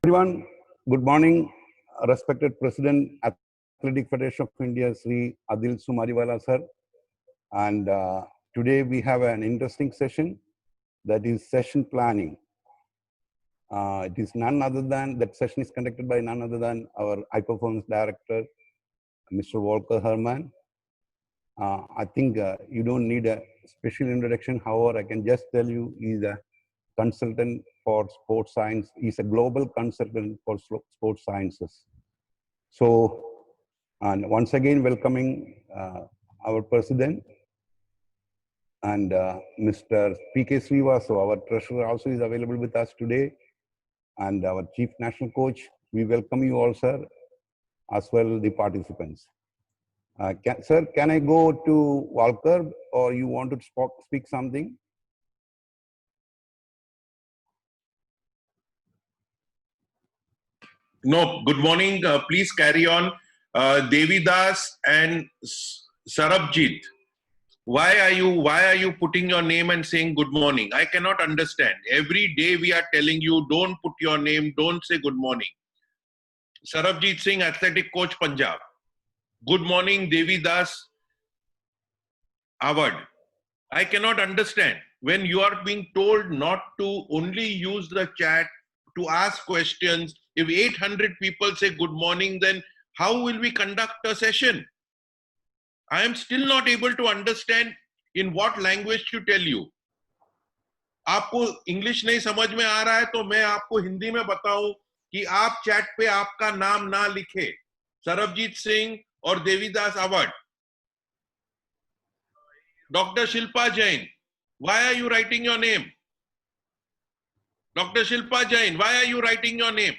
Everyone, good morning. Respected President, Athletic Federation of India, Sri Adil Sumariwala sir. And today we have an interesting session, that is session planning. It is none other than, that session is conducted by none other than our high performance director, Mr. Volker Herman. I think you don't need a special introduction. However, I can just tell you he's a consultant for sports science. He's a global consultant for sports sciences. So, and once again, welcoming our president and Mr. P.K. Srivasu, our treasurer, also is available with us today, and our chief national coach. We welcome you all, sir, as well the participants. Sir, can I go to Walker, or you want to speak something? No, good morning. Please carry on. Devidas and Sarabjit, why are you putting your name and saying good morning? I cannot understand. Every day we are telling you, don't put your name, don't say good morning. Sarabjit Singh, athletic coach, Punjab. Good morning, Devidas Awad. I cannot understand. When you are being told not to only use the chat to ask questions, if 800 people say good morning, then how will we conduct a session? I am still not able to understand in what language to tell you. आपको English नहीं समझ में आ रहा है तो मैं आपको हिंदी में बताऊं कि आप चैट पे आपका नाम ना लिखे, सरबजीत सिंह और Devidas award. Dr. Shilpa Jain, why are you writing your name? Dr. Shilpa Jain, why are you writing your name?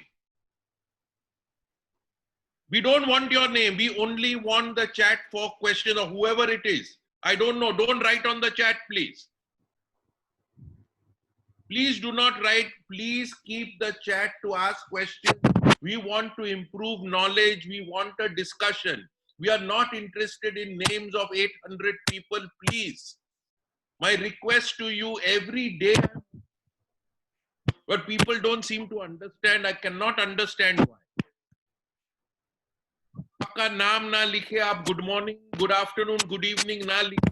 We don't want your name. We only want the chat for question or whoever it is. I don't know. Don't write on the chat, please. Please do not write. Please keep the chat to ask questions. We want to improve knowledge. We want a discussion. We are not interested in names of 800 people, please. My request to you every day, but people don't seem to understand. I cannot understand why. आपका नाम ना लिखे, आप good morning, good afternoon, good evening ना लिखे.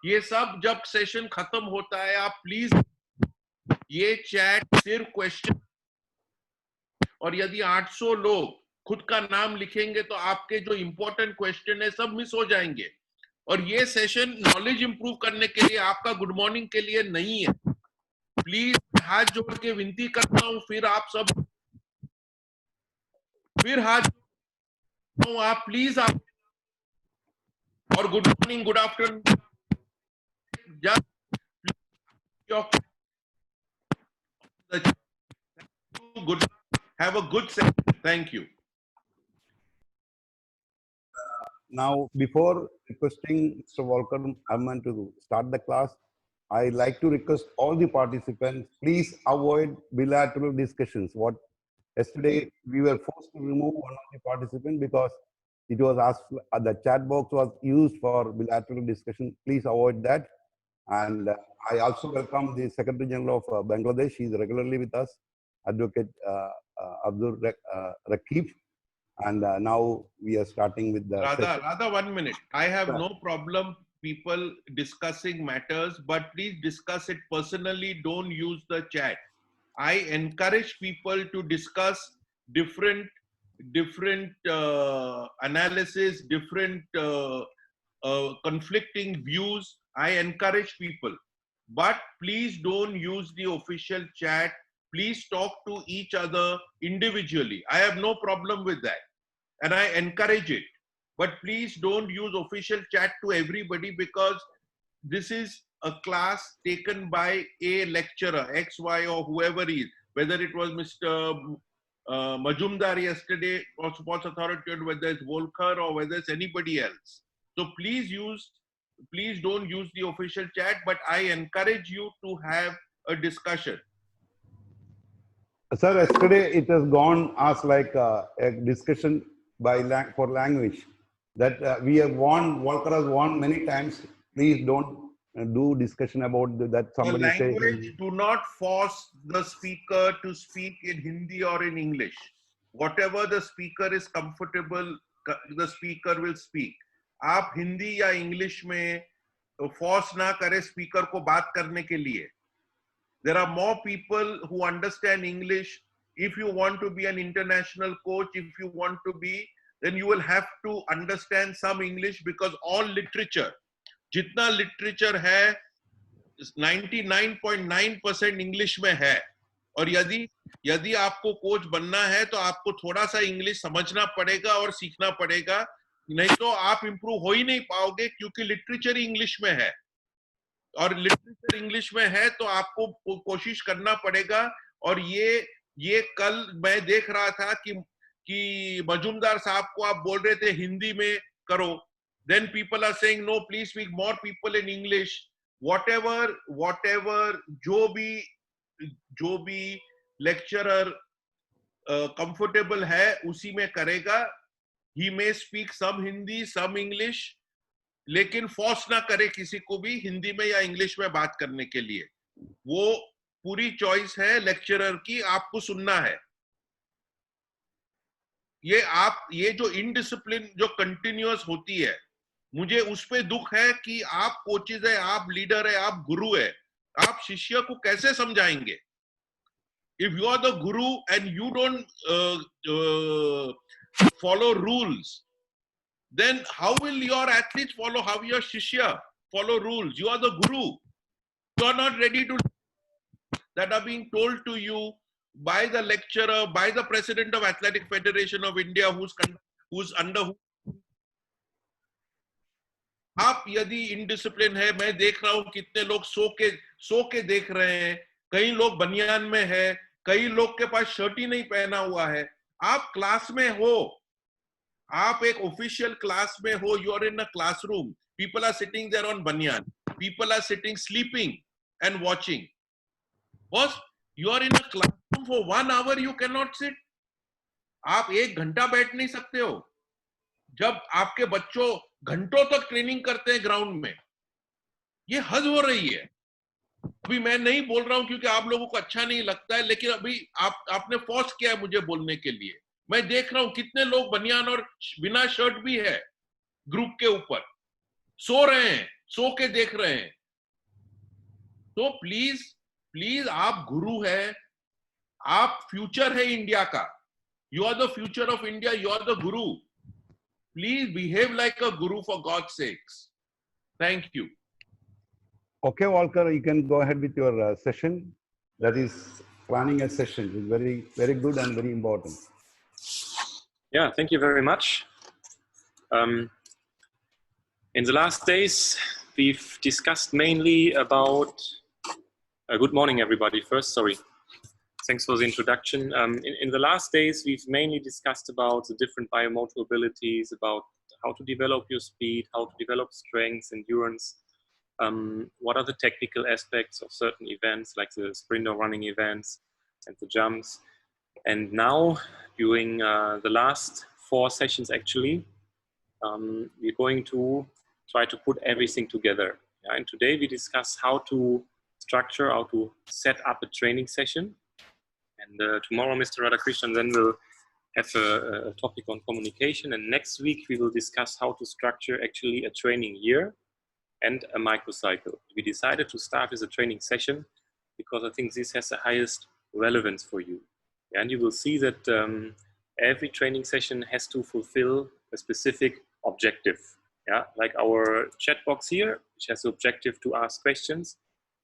ये सब जब सेशन खत्म होता है, आप प्लीज ये चैट सिर्फ क्वेश्चन, और यदि 800 लोग खुद का नाम लिखेंगे तो आपके जो इंपॉर्टेंट क्वेश्चन है सब मिस हो जाएंगे. और ये सेशन नॉलेज इंप्रूव करने के लिए, आपका गुड मॉर्निंग के लिए नहीं है. प्लीज हाथ जोड़ के विनती करता हूं, फिर आप सब फिर हाथ आप प्लीज आप और good morning, good afternoon, just good, have a good session. Thank you. Now, before requesting Mr. Volker Herman to start the class, I like to request all the participants, please avoid bilateral discussions. Yesterday we were forced to remove one of the participants because it was asked, the chat box was used for bilateral discussion. Please avoid that. And I also welcome the Secretary General of Bangladesh. He is regularly with us, Advocate Abdul Rakib. And now we are starting with the Radha, 1 minute. I have no problem people discussing matters, but please discuss it personally. Don't use the chat. I encourage people to discuss different analysis, different conflicting views. I encourage people, but please don't use the official chat. Please talk to each other individually. I have no problem with that, and I encourage it. But please don't use official chat to everybody, because this is a class taken by a lecturer, X, Y, or whoever he is. Whether it was Mr. Majumdar yesterday or Sports Authority, or whether it's Volker or whether it's anybody else. So please don't use the official chat, but I encourage you to have a discussion. Sir, yesterday it has gone as like a discussion for language. that we have warned, Walker has warned many times, please don't do discussion about that The somebody say language, do not force the speaker to speak in Hindi or in English. Whatever the speaker is comfortable, the speaker will speak. आप हिंदी या English में force ना करें speaker को बात करने के लिए. There are more people who understand English. If you want to be an international coach, if you want to be, then you will have to understand some English, because all literature, जितना literature है 99.9% English में है. और यदि आपको coach बनना है तो आपको थोड़ा सा इंग्लिश समझना पड़ेगा और सीखना पड़ेगा, नहीं तो आप इंप्रूव हो ही नहीं पाओगे, क्योंकि लिटरेचर इंग्लिश में है. और लिटरेचर इंग्लिश में है तो आपको कोशिश करना पड़ेगा. और ये कल मैं देख रहा था कि मजूमदार साहब को आप बोल रहे थे हिंदी में करो, then people are saying no, please speak more people in English. whatever जो भी लेक्चरर कंफर्टेबल है उसी में करेगा. he may speak some Hindi some English, लेकिन फोर्स ना करे किसी को भी हिंदी में या इंग्लिश में बात करने के लिए. वो पूरी चॉइस है लेक्चरर की, आपको सुनना है. ये जो इनडिसिप्लिन जो कंटिन्यूअस होती है, मुझे उस पे दुख है कि आप कोचेज है, आप लीडर है, आप गुरु है, आप शिष्य को कैसे समझाएंगे? If you are the guru and you don't follow rules, then how will your athletes follow? How your shishya follow rules? You are the guru. You are not ready to, that are being told to you by the lecturer, by the president of Athletic Federation of India, who's under. आप यदि indiscipline है, मैं देख रहा हूं कितने लोग सो के देख रहे हैं, कई लोग बनियान में है, कई लोग के पास शर्ट ही नहीं पहना हुआ है. आप क्लास में हो, आप एक ऑफिशियल क्लास में हो, you are in a classroom, people are sitting there on baniyan, people are sitting sleeping and watching. Boss, you are in a classroom for 1 hour, you can not sit. आप 1 घंटा बैठ नहीं सकते हो. जब आपके बच्चों घंटों तक ट्रेनिंग करते हैं ग्राउंड में, ये हद हो रही है. अभी मैं नहीं बोल रहा हूं क्योंकि आप लोगों को अच्छा नहीं लगता है, लेकिन अभी आपने फोर्स किया है मुझे बोलने के लिए. मैं देख रहा हूं कितने लोग बनियान और बिना शर्ट भी है ग्रुप के ऊपर, सो रहे हैं, सो के देख रहे हैं. तो प्लीज आप गुरु है, आप फ्यूचर है इंडिया का. You are the future of India, you are the guru. Please behave like a guru for God's sakes. Thank you. Okay, Walker, you can go ahead with your session. That is planning a session is very, very good and very important. Yeah, thank you very much. In the last days, we've discussed mainly about, good morning everybody first, sorry. Thanks for the introduction. In the last days, we've mainly discussed about the different biomotor abilities, about how to develop your speed, how to develop strength, endurance, what are the technical aspects of certain events like the sprint or running events and the jumps. And now, during the last 4 sessions actually, we're going to try to put everything together. Yeah? And today we discuss how to structure, how to set up a training session. And tomorrow, Mr. Radhakrishnan then will have a topic on communication. And next week, we will discuss how to structure actually a training year and a microcycle. We decided to start with a training session because I think this has the highest relevance for you. And you will see that every training session has to fulfill a specific objective. Yeah, like our chat box here, which has the objective to ask questions.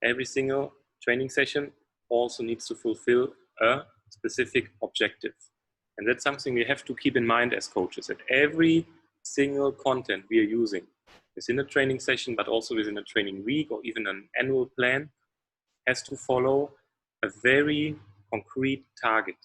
Every single training session also needs to fulfill a specific objective. And that's something we have to keep in mind as coaches, that every single content we are using within a training session, but also within a training week or even an annual plan, has to follow a very concrete target.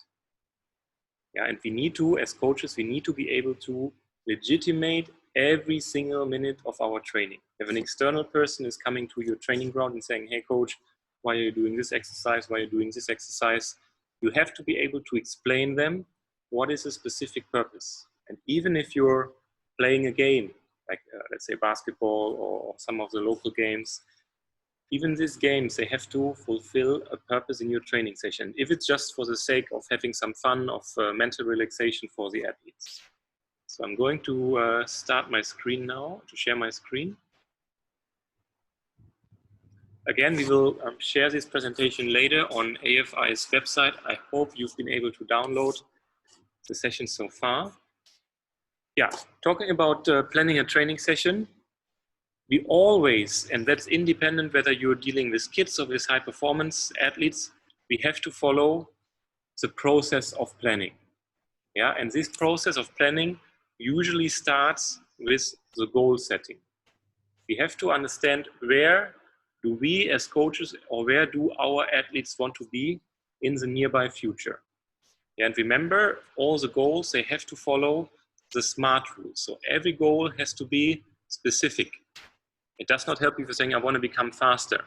Yeah, and we need to, as coaches, we need to be able to legitimate every single minute of our training. If an external person is coming to your training ground and saying, hey coach, why are you doing this exercise? Why are you doing this exercise? You have to be able to explain them what is a specific purpose. And even if your playing a game, like let's say basketball or some of the local games. Even these games, they have to fulfill a purpose in your training session. If it's just for the sake of having some fun, of mental relaxation for the athletes. So I'm going to start my screen now, to share my screen. Again, we will share this presentation later on AFI's website. I hope you've been able to download the session so far. Yeah, talking about planning a training session, we always, and that's independent whether you're dealing with kids or with high performance athletes, we have to follow the process of planning. Yeah, and this process of planning usually starts with the goal setting. We have to understand where do we as coaches or where do our athletes want to be in the nearby future. Yeah, and remember, all the goals, they have to follow the SMART rules. So every goal has to be specific. It does not help you for saying, I want to become faster.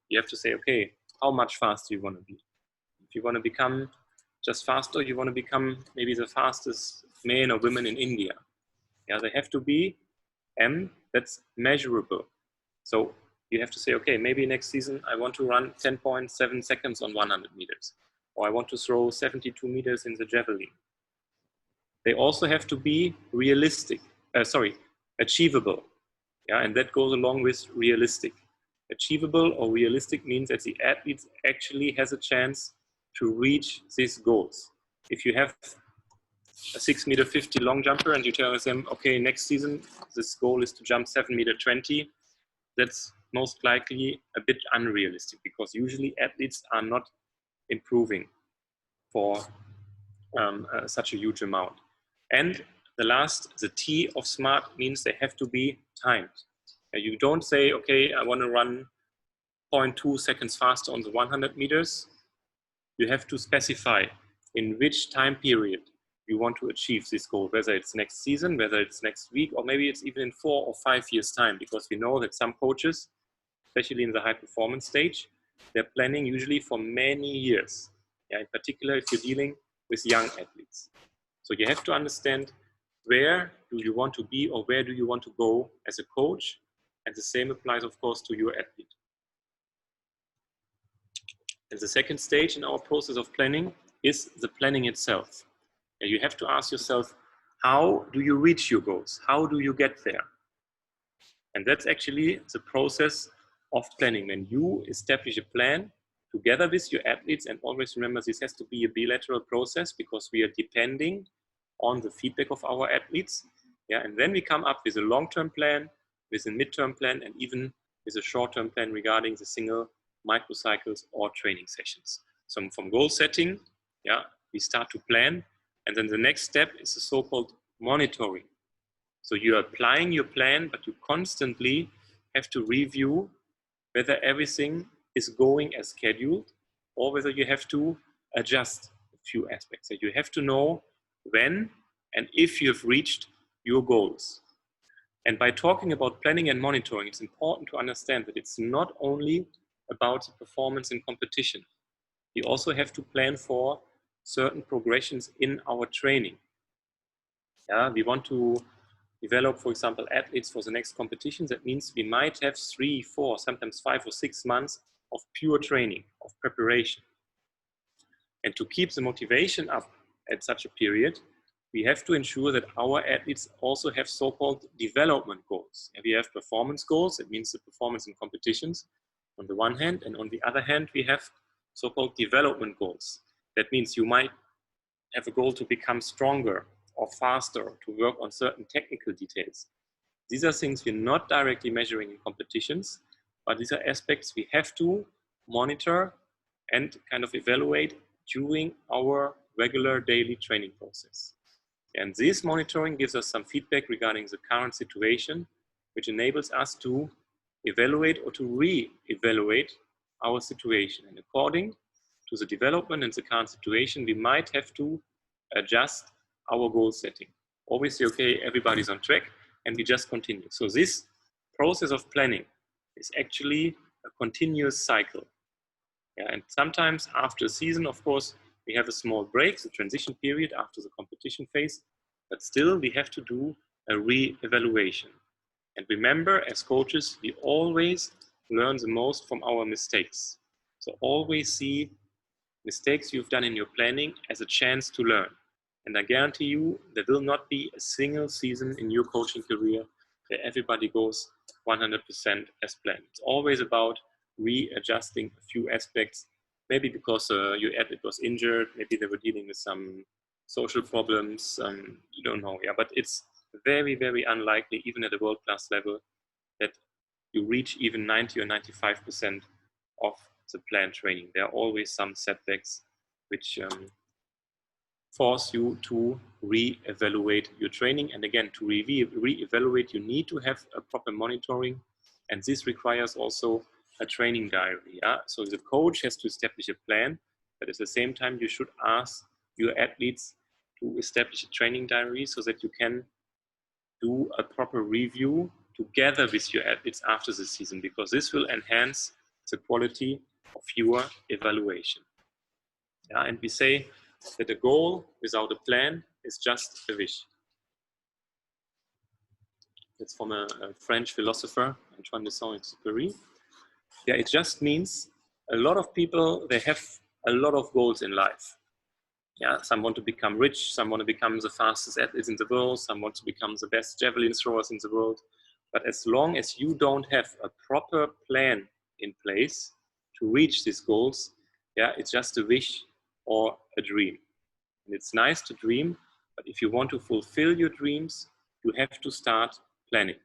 You have to say, okay, how much faster you want to be? If you want to become just faster, you want to become maybe the fastest man or woman in India. Yeah, they have to be that's measurable. So you have to say, okay, maybe next season I want to run 10.7 seconds on 100 meters, or I want to throw 72 meters in the javelin. They also have to be realistic, achievable. Yeah, and that goes along with realistic. Achievable or realistic means that the athlete actually has a chance to reach these goals. If you have a 6.50 meter long jumper and you tell them, okay, next season this goal is to jump 7.20 meter, that's most likely a bit unrealistic, because usually athletes are not improving for such a huge amount. And the last, the T of SMART, means they have to be timed. You don't say, okay, I want to run 0.2 seconds faster on the 100 meters. You have to specify in which time period you want to achieve this goal, whether it's next season, whether it's next week, or maybe it's even in 4 or 5 years' time, because we know that some coaches, especially in the high performance stage, they're planning usually for many years. Yeah, in particular, if you're dealing with young athletes. So you have to understand, where do you want to be or where do you want to go as a coach? And the same applies, of course, to your athlete. And the second stage in our process of planning is the planning itself. And you have to ask yourself, how do you reach your goals? How do you get there? And that's actually the process of planning. When you establish a plan together with your athletes, and always remember, this has to be a bilateral process, because we are depending on the feedback of our athletes. Yeah, and then we come up with a long-term plan, with a mid-term plan, and even with a short-term plan regarding the single microcycles or training sessions. So from goal setting, yeah, we start to plan, and then the next step is the so-called monitoring. So you're applying your plan, but you constantly have to review whether everything is going as scheduled, or whether you have to adjust a few aspects. So you have to know when and if you have reached your goals. And by talking about planning and monitoring, it's important to understand that it's not only about the performance in competition. We also have to plan for certain progressions in our training. Yeah, we want to develop, for example, athletes for the next competitions. That means we might have 3, 4, sometimes 5 or 6 months of pure training, of preparation. And to keep the motivation up at such a period, we have to ensure that our athletes also have so-called development goals. And we have performance goals. It means the performance in competitions on the one hand, and on the other hand, we have so-called development goals. That means you might have a goal to become stronger or faster, or to work on certain technical details. These are things we're not directly measuring in competitions, but these are aspects we have to monitor and kind of evaluate during our regular daily training process. And this monitoring gives us some feedback regarding the current situation, which enables us to evaluate or to re-evaluate our situation. And according to the development and the current situation, we might have to adjust our goal setting. Always say, okay, everybody's on track, and we just continue. So this process of planning is actually a continuous cycle. Yeah, and sometimes after a season, of course, we have a small break, the transition period after the competition phase, but still we have to do a re-evaluation. And remember, as coaches, we always learn the most from our mistakes. So always see mistakes you've done in your planning as a chance to learn. And I guarantee you, there will not be a single season in your coaching career where everybody goes 100% as planned. It's always about readjusting a few aspects, maybe because your athlete was injured, maybe they were dealing with some social problems, you don't know. Yeah, but it's very, very unlikely, even at a world-class level, that you reach even 90 or 95% of the planned training. There are always some setbacks which force you to re-evaluate your training. And again, to re-evaluate, you need to have a proper monitoring. And this requires also a training diary. Yeah? So the coach has to establish a plan, but at the same time, you should ask your athletes to establish a training diary so that you can do a proper review together with your athletes after the season, because this will enhance the quality of your evaluation. Yeah, and we say that a goal without a plan is just a wish. It's from a French philosopher, Antoine de Saint-Exupéry. Yeah, it just means a lot of people, they have a lot of goals in life. Yeah, some want to become rich, some want to become the fastest athletes in the world, some want to become the best javelin throwers in the world. But as long as you don't have a proper plan in place to reach these goals, yeah, it's just a wish or a dream. And it's nice to dream, but if you want to fulfill your dreams, you have to start planning.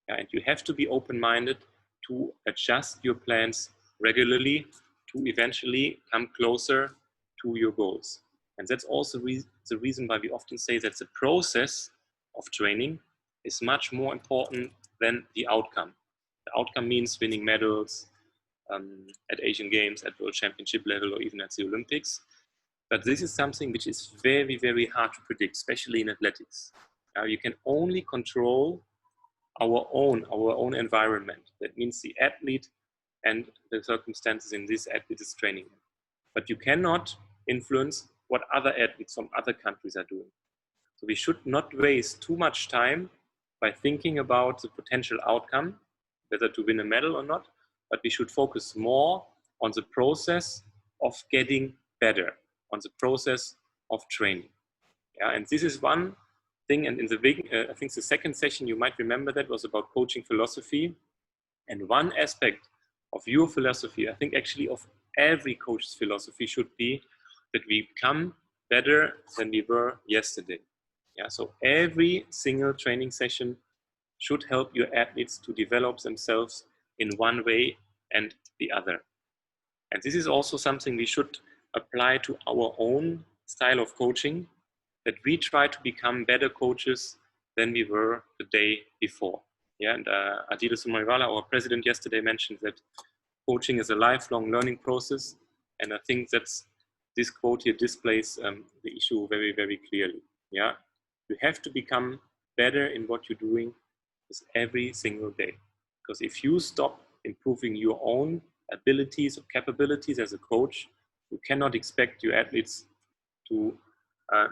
Yeah, and you have to be open-minded to adjust your plans regularly to eventually come closer to your goals. And that's also the reason why we often say that the process of training is much more important than the outcome. The outcome means winning medals at Asian Games, at World Championship level, or even at the Olympics. But this is something which is very, very hard to predict, especially in athletics. You can only control our own environment. That means the athlete and the circumstances in this athlete is training. But you cannot influence what other athletes from other countries are doing. So we should not waste too much time by thinking about the potential outcome, whether to win a medal or not, but we should focus more on the process of getting better, on the process of training. Yeah, and this is one thing, and in the I think the second session, you might remember, that was about coaching philosophy. And one aspect of your philosophy, I think actually of every coach's philosophy, should be that we become better than we were yesterday. Yeah, so every single training session should help your athletes to develop themselves in one way and the other. And this is also something we should apply to our own style of coaching, that we try to become better coaches than we were the day before. Yeah, and Adil Sumariwala, our president, yesterday mentioned that coaching is a lifelong learning process. And I think that's this quote here displays the issue very, very clearly. Yeah, you have to become better in what you're doing every single day. Because if you stop improving your own abilities or capabilities as a coach, you cannot expect your athletes to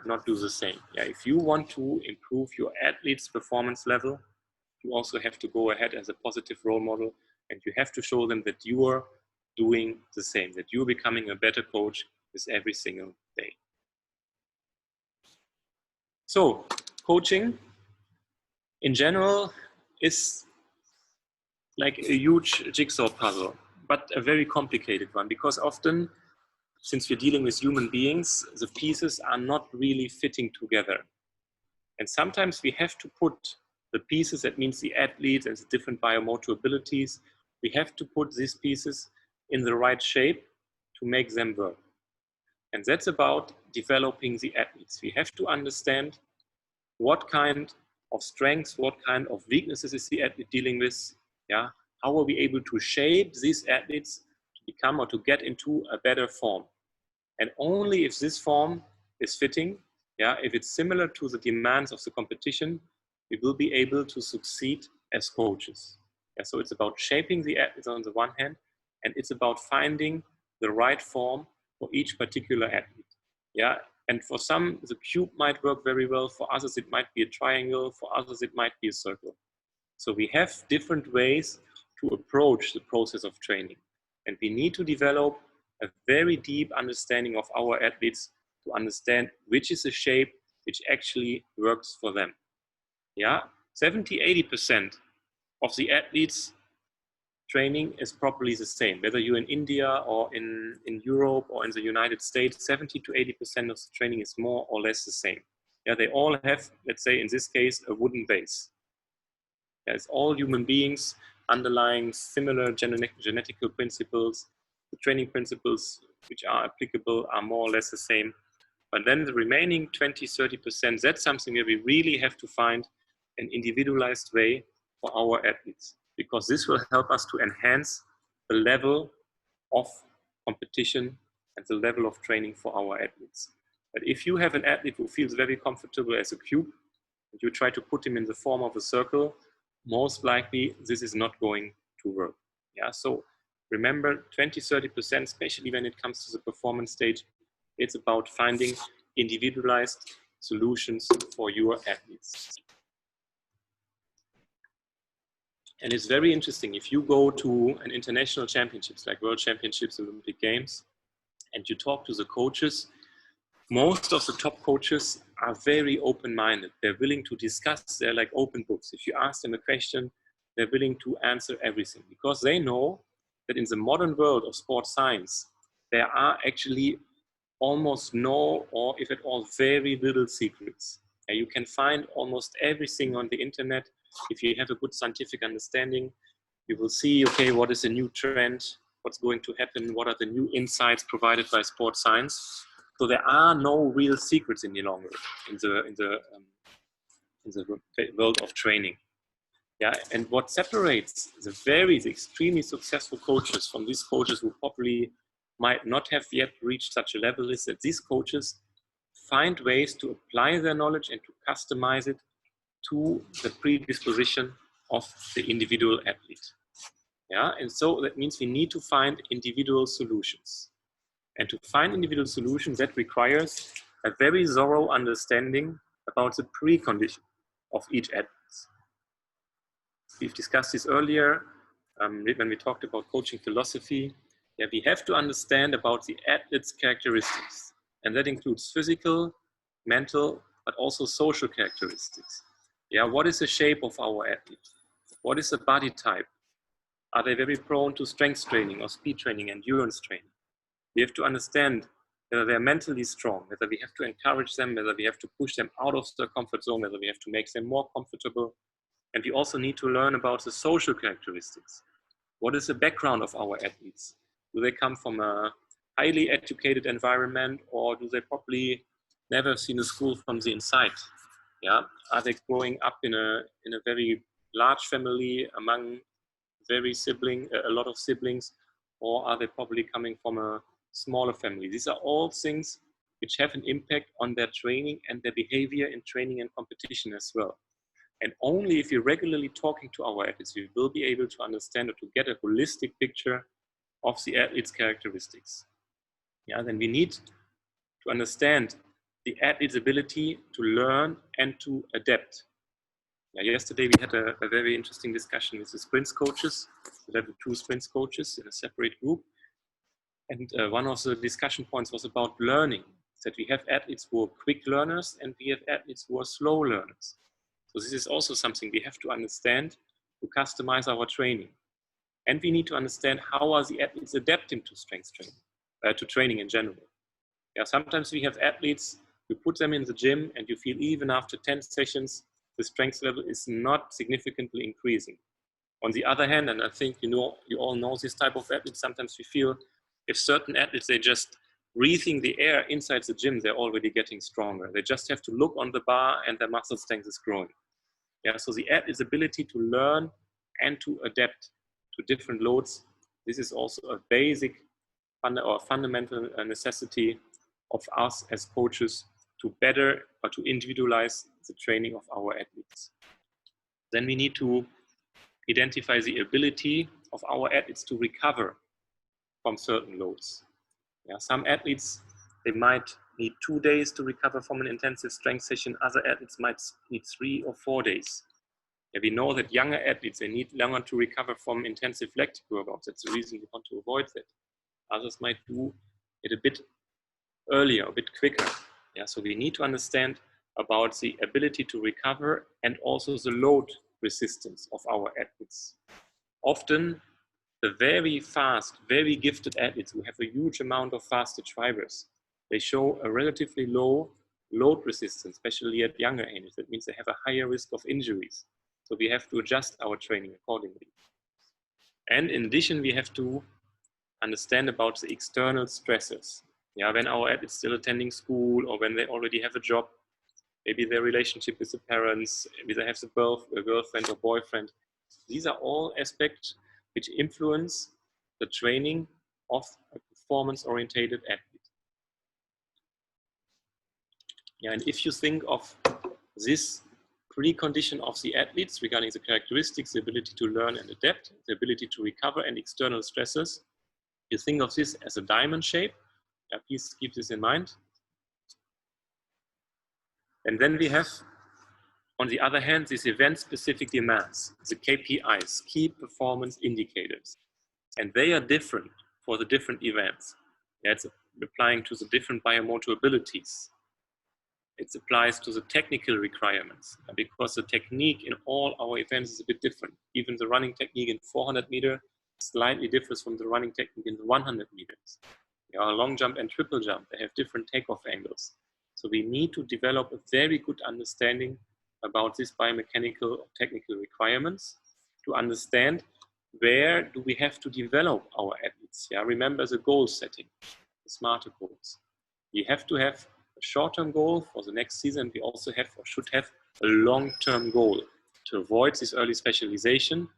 not do the same. Yeah, if you want to improve your athlete's performance level, you also have to go ahead as a positive role model, and you have to show them that you are doing the same, that you're becoming a better coach with every single day. So, coaching in general is like a huge jigsaw puzzle, but a very complicated one, because often, since we're dealing with human beings, the pieces are not really fitting together. And sometimes we have to put the pieces, that means the athletes and the different biomotor abilities, we have to put these pieces in the right shape to make them work. And that's about developing the athletes. We have to understand what kind of strengths, what kind of weaknesses is the athlete dealing with. Yeah, how are we able to shape these athletes to become or to get into a better form? And only if this form is fitting, yeah, if it's similar to the demands of the competition, we will be able to succeed as coaches. Yeah, so it's about shaping the athletes on the one hand, and it's about finding the right form for each particular athlete. Yeah, And for some, the cube might work very well. For others, it might be a triangle. For others, it might be a circle. So we have different ways to approach the process of training. And we need to develop a very deep understanding of our athletes to understand which is the shape which actually works for them. Yeah, 70–80% of the athletes training is probably the same, whether you're in India or in Europe or in the United States. 70–80% of the training is more or less the same. Yeah, they all have, let's say in this case, a wooden base. Yeah, it's all human beings underlying similar genetical principles. The training principles which are applicable are more or less the same. But then the remaining 20–30%, that's something where we really have to find an individualized way for our athletes, because this will help us to enhance the level of competition and the level of training for our athletes. But if you have an athlete who feels very comfortable as a cube, and you try to put him in the form of a circle, most likely this is not going to work. Yeah, so remember, 20–30%, especially when it comes to the performance stage, it's about finding individualized solutions for your athletes. And it's very interesting, if you go to an international championships, like World Championships, Olympic Games, and you talk to the coaches, most of the top coaches are very open-minded. They're willing to discuss. They're like open books. If you ask them a question, they're willing to answer everything, because they know that in the modern world of sports science, there are actually almost no, or if at all, very little secrets. And you can find almost everything on the internet. If you have a good scientific understanding, you will see, okay, what is a new trend? What's going to happen? What are the new insights provided by sports science? So there are no real secrets any longer in the world of training. Yeah, and what separates the extremely successful coaches from these coaches who probably might not have yet reached such a level is that these coaches find ways to apply their knowledge and to customize it to the predisposition of the individual athlete. Yeah, and so that means we need to find individual solutions. And to find individual solutions, that requires a very thorough understanding about the precondition of each athlete. We've discussed this earlier when we talked about coaching philosophy. Yeah, we have to understand about the athlete's characteristics. And that includes physical, mental, but also social characteristics. Yeah, what is the shape of our athlete? What is the body type? Are they very prone to strength training or speed training, endurance training? We have to understand whether they're mentally strong, whether we have to encourage them, whether we have to push them out of their comfort zone, whether we have to make them more comfortable. And we also need to learn about the social characteristics. What is the background of our athletes? Do they come from a highly educated environment, or do they probably never seen a school from the inside? Yeah, are they growing up in a very large family among a lot of siblings, or are they probably coming from a smaller family? These are all things which have an impact on their training and their behavior in training and competition as well. And only if you're regularly talking to our athletes, we will be able to understand or to get a holistic picture of the athlete's characteristics. Yeah, then we need to understand the athlete's ability to learn and to adapt. Yeah, yesterday we had a very interesting discussion with the sprints coaches, the level 2 sprints coaches in a separate group. And one of the discussion points was about learning, that we have athletes who are quick learners and we have athletes who are slow learners. So this is also something we have to understand to customize our training. And we need to understand how are the athletes adapting to strength training, to training in general. Yeah, sometimes we have athletes, you put them in the gym and you feel even after 10 sessions, the strength level is not significantly increasing. On the other hand, and I think you all know this type of athletes, sometimes we feel if certain athletes, they just breathing the air inside the gym, they're already getting stronger. They just have to look on the bar and their muscle strength is growing. Yeah, so the athlete's ability to learn and to adapt to different loads, this is also a basic or fundamental necessity of us as coaches to better or to individualize the training of our athletes. Then we need to identify the ability of our athletes to recover from certain loads. Yeah, some athletes, they might need 2 days to recover from an intensive strength session. Other athletes might need 3 or 4 days. Yeah, we know that younger athletes, they need longer to recover from intensive lactic workouts. That's the reason we want to avoid that. Others might do it a bit earlier, a bit quicker. Yeah, so we need to understand about the ability to recover and also the load resistance of our athletes. Often, the very fast, very gifted athletes who have a huge amount of fast twitch fibers, they show a relatively low load resistance, especially at younger ages. That means they have a higher risk of injuries. So we have to adjust our training accordingly. And in addition, we have to understand about the external stresses. Yeah, when our athletes still attending school or when they already have a job, maybe their relationship with the parents, maybe they have a girlfriend or boyfriend. These are all aspects which influence the training of a performance-oriented athlete. Yeah, and if you think of this precondition of the athletes regarding the characteristics, the ability to learn and adapt, the ability to recover and external stresses, you think of this as a diamond shape. Yeah, please keep this in mind. And then we have, on the other hand, these event-specific demands, the KPIs, key performance indicators. And they are different for the different events. Yeah, it's applying to the different biomotor abilities. It applies to the technical requirements because the technique in all our events is a bit different. Even the running technique in 400 meter slightly differs from the running technique in 100 meters. Yeah, long jump and triple jump, they have different takeoff angles. So we need to develop a very good understanding about these biomechanical or technical requirements to understand where do we have to develop our athletes. Yeah, remember the goal setting, the smarter goals. We have to have a short-term goal for the next season. We also have or should have a long-term goal to avoid this early specialization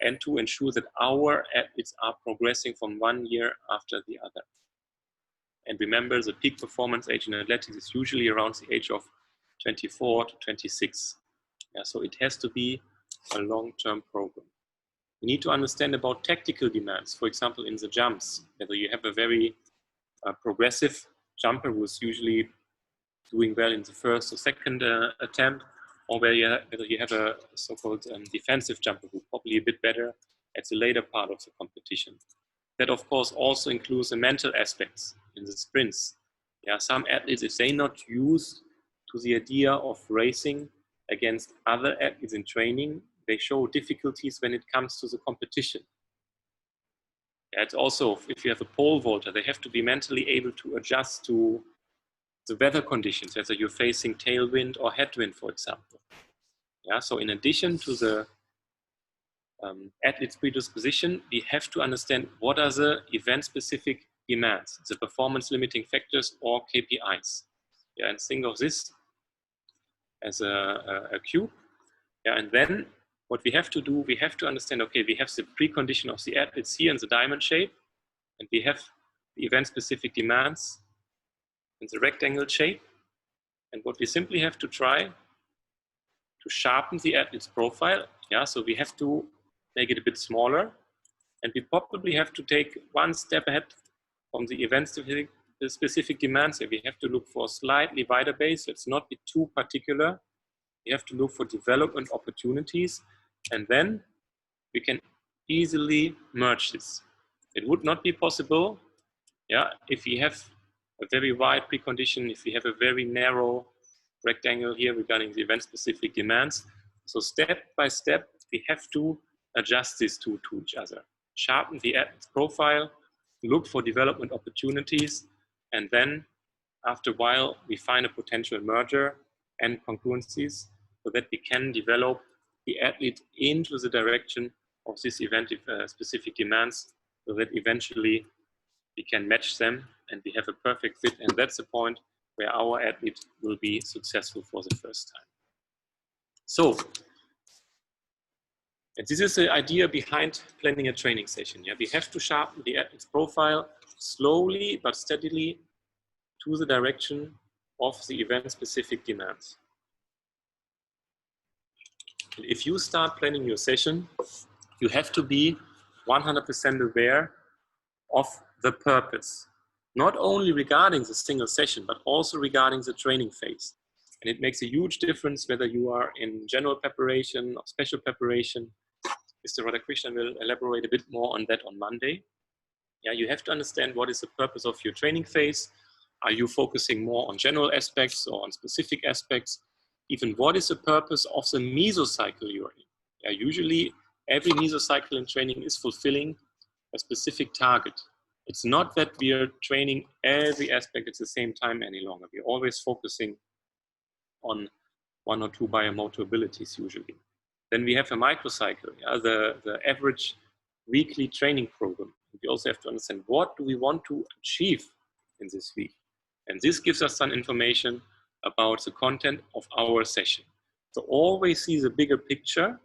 and to ensure that our athletes are progressing from one year after the other. And remember, the peak performance age in athletics is usually around the age of 24 to 26. Yeah, so it has to be a long-term program. We need to understand about tactical demands. For example, in the jumps, whether you have a very progressive jumper who is usually doing well in the first or second attempt, or whether you have a so-called defensive jumper who probably a bit better at the later part of the competition. That, of course, also includes the mental aspects in the sprints. Yeah, some athletes, if they're not used to the idea of racing against other athletes in training, they show difficulties when it comes to the competition. Yeah, it's also, if you have a pole vaulter, they have to be mentally able to adjust to the weather conditions, whether you're facing tailwind or headwind, for example. Yeah, so in addition to the athlete's predisposition, we have to understand what are the event-specific demands, the performance-limiting factors or KPIs. Yeah, and think of this as a cube. Yeah, and then what we have to do, we have to understand, okay, we have the precondition of the athletes here in the diamond shape, and we have the event-specific demands in the rectangle shape. And what we simply have to try to sharpen the athlete's profile. Yeah, so we have to make it a bit smaller, and we probably have to take one step ahead from the event-specific demands. So we have to look for a slightly wider base. Let's not be too particular. We have to look for development opportunities, and then we can easily merge this. It would not be possible, yeah, if we have a very wide precondition, if we have a very narrow rectangle here regarding the event-specific demands. So step by step, we have to adjust these two to each other. Sharpen the athlete's profile, look for development opportunities, and then after a while, we find a potential merger and congruencies so that we can develop the athlete into the direction of this event-specific demands so that eventually we can match them and we have a perfect fit. And that's the point where our athlete will be successful for the first time. So, and this is the idea behind planning a training session. Yeah, we have to sharpen the athlete's profile slowly but steadily to the direction of the event-specific demands. And if you start planning your session, you have to be 100% aware of the purpose. not only regarding the single session, but also regarding the training phase. And it makes a huge difference whether you are in general preparation or special preparation. Mr. Radhakrishnan will elaborate a bit more on that on Monday. Yeah, you have to understand what is the purpose of your training phase. Are you focusing more on general aspects or on specific aspects? Even what is the purpose of the mesocycle you're in? Yeah, usually every mesocycle in training is fulfilling a specific target. It's not that we are training every aspect at the same time any longer. We're always focusing on one or two biomotor abilities usually. Then we have a microcycle, yeah, the average weekly training program. We also have to understand what do we want to achieve in this week. And this gives us some information about the content of our session. So always see the bigger picture,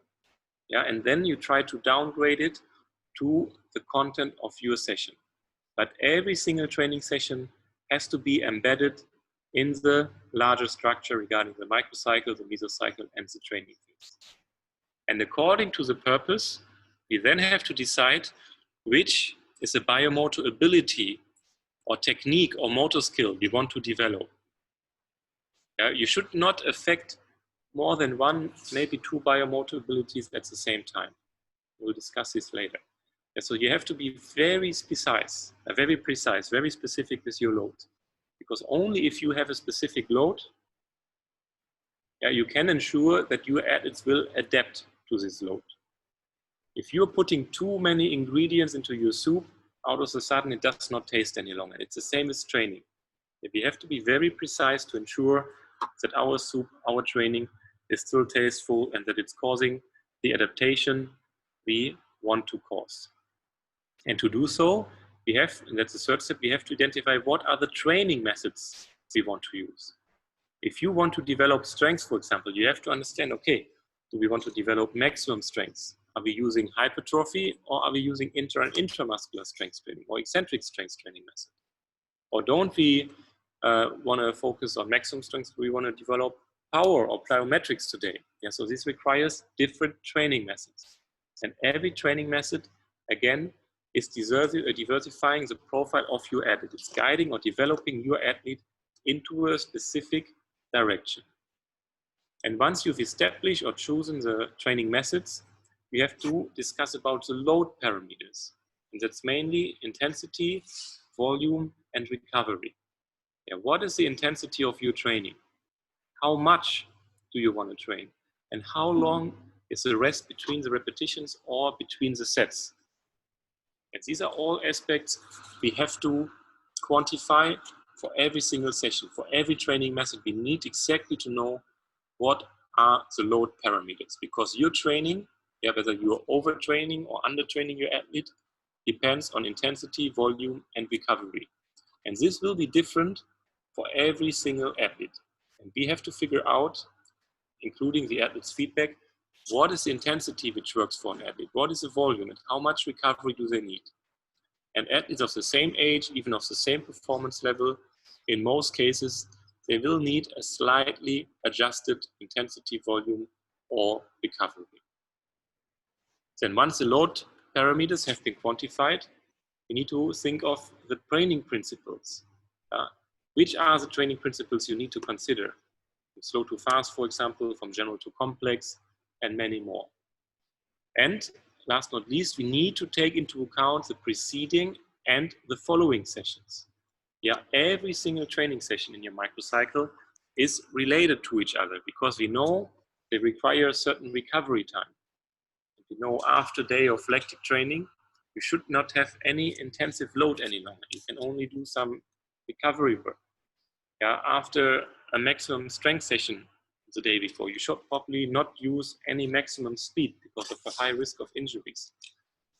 yeah, and then you try to downgrade it to the content of your session. But every single training session has to be embedded in the larger structure regarding the microcycle, the mesocycle, and the training phase. And according to the purpose, we then have to decide which is a biomotor ability or technique or motor skill we want to develop. You should not affect more than one, maybe two biomotor abilities at the same time. We'll discuss this later. So you have to be very precise, very specific with your load. Because only if you have a specific load, you can ensure that your athletes will adapt to this load. If you're putting too many ingredients into your soup, out of a sudden it does not taste any longer. It's the same as training. We have to be very precise to ensure that our soup, our training is still tasteful and that it's causing the adaptation we want to cause. And to do so, we have, and that's the third step, we have to identify what are the training methods we want to use. If you want to develop strength, for example, you have to understand, okay, do we want to develop maximum strength? Are we using hypertrophy or are we using intra and intramuscular strength training or eccentric strength training method? Or don't we want to focus on maximum strength? We want to develop power or plyometrics today. Yeah, so this requires different training methods. And every training method, again, is diversifying the profile of your athlete. It's guiding or developing your athlete into a specific direction. And once you've established or chosen the training methods, we have to discuss about the load parameters. And that's mainly intensity, volume, and recovery. Yeah, what is the intensity of your training? How much do you want to train? And how long is the rest between the repetitions or between the sets? And these are all aspects we have to quantify for every single session. For every training method, we need exactly to know what are the load parameters, because your training, whether you're overtraining or undertraining your athlete, depends on intensity, volume, and recovery. And this will be different for every single athlete. And we have to figure out, including the athlete's feedback, what is the intensity which works for an athlete? What is the volume and how much recovery do they need? And athletes of the same age, even of the same performance level, in most cases, they will need a slightly adjusted intensity, volume, or recovery. Then once the load parameters have been quantified, we need to think of the training principles. Which are the training principles you need to consider? From slow to fast, for example, from general to complex, and many more. And last but not least, we need to take into account the preceding and the following sessions. Every single training session in your microcycle is related to each other because we know they require a certain recovery time. We know after a day of lactic training, you should not have any intensive load any longer. You can only do some recovery work. After a maximum strength session the day before, you should probably not use any maximum speed because of the high risk of injuries.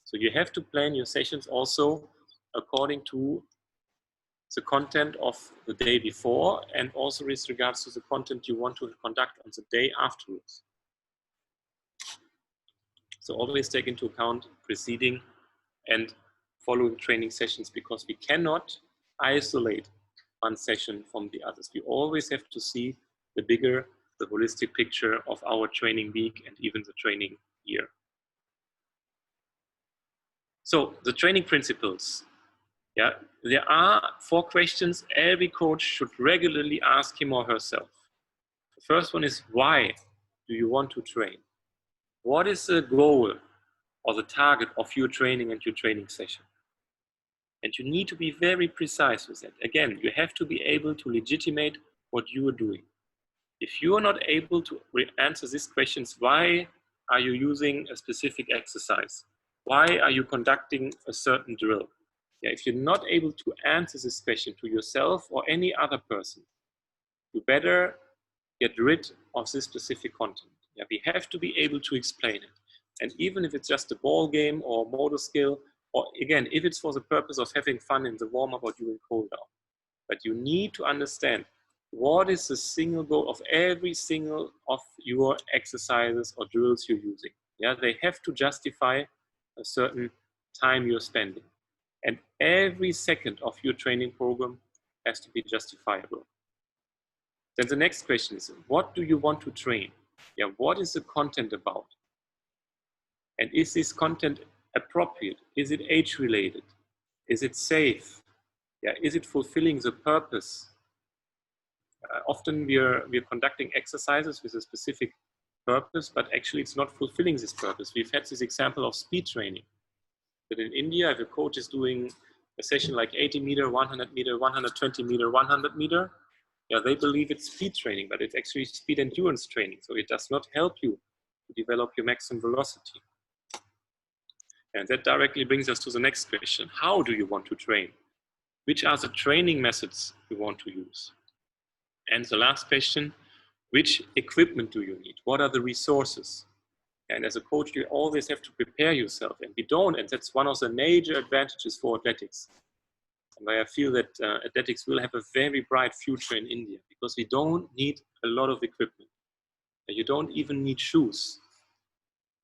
So you have to plan your sessions also according to the content of the day before and also with regards to the content you want to conduct on the day afterwards. So always take into account preceding and following training sessions because we cannot isolate one session from the others. We always have to see the bigger, the holistic picture of our training week and even the training year. So the training principles. Yeah, there are 4 questions every coach should regularly ask him or herself. The first one is, why do you want to train? What is the goal or the target of your training and your training session? And you need to be very precise with that. Again, you have to be able to legitimate what you are doing. If you are not able to answer these questions, why are you using a specific exercise? Why are you conducting a certain drill? Yeah, if you're not able to answer this question to yourself or any other person, you better get rid of this specific content. Yeah, we have to be able to explain it. And even if it's just a ball game or motor skill, or again, if it's for the purpose of having fun in the warm-up or during cool down, but you need to understand what is the single goal of every single of your exercises or drills you're using. Yeah, they have to justify a certain time you're spending. And every second of your training program has to be justifiable. Then the next question is, what do you want to train? Yeah, what is the content about? And is this content appropriate? Is it age related? Is it safe? Yeah, is it fulfilling the purpose? Often we are conducting exercises with a specific purpose, but actually it's not fulfilling this purpose. We've had this example of speed training. That in India, if a coach is doing a session like 80 meter, 100 meter, 120 meter, 100 meter, yeah, they believe it's speed training, but it's actually speed endurance training. So it does not help you to develop your maximum velocity. And that directly brings us to the next question. How do you want to train? Which are the training methods you want to use? And the last question, which equipment do you need? What are the resources? And as a coach, you always have to prepare yourself, and we don't, and that's one of the major advantages for athletics. And I feel that athletics will have a very bright future in India, because we don't need a lot of equipment. You don't even need shoes.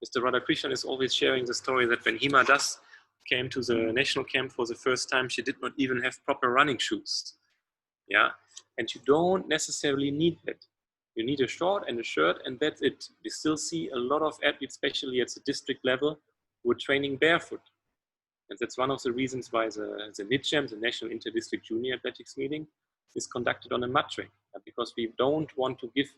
Mr. Radhakrishnan is always sharing the story that when Hima Das came to the national camp for the first time, she did not even have proper running shoes. Yeah, and you don't necessarily need that. You need a short and a shirt, and that's it. We still see a lot of athletes, especially at the district level, who are training barefoot. And that's one of the reasons why the NITJAM, the National Inter-District Junior Athletics Meeting, is conducted on a mud track, because we don't want to give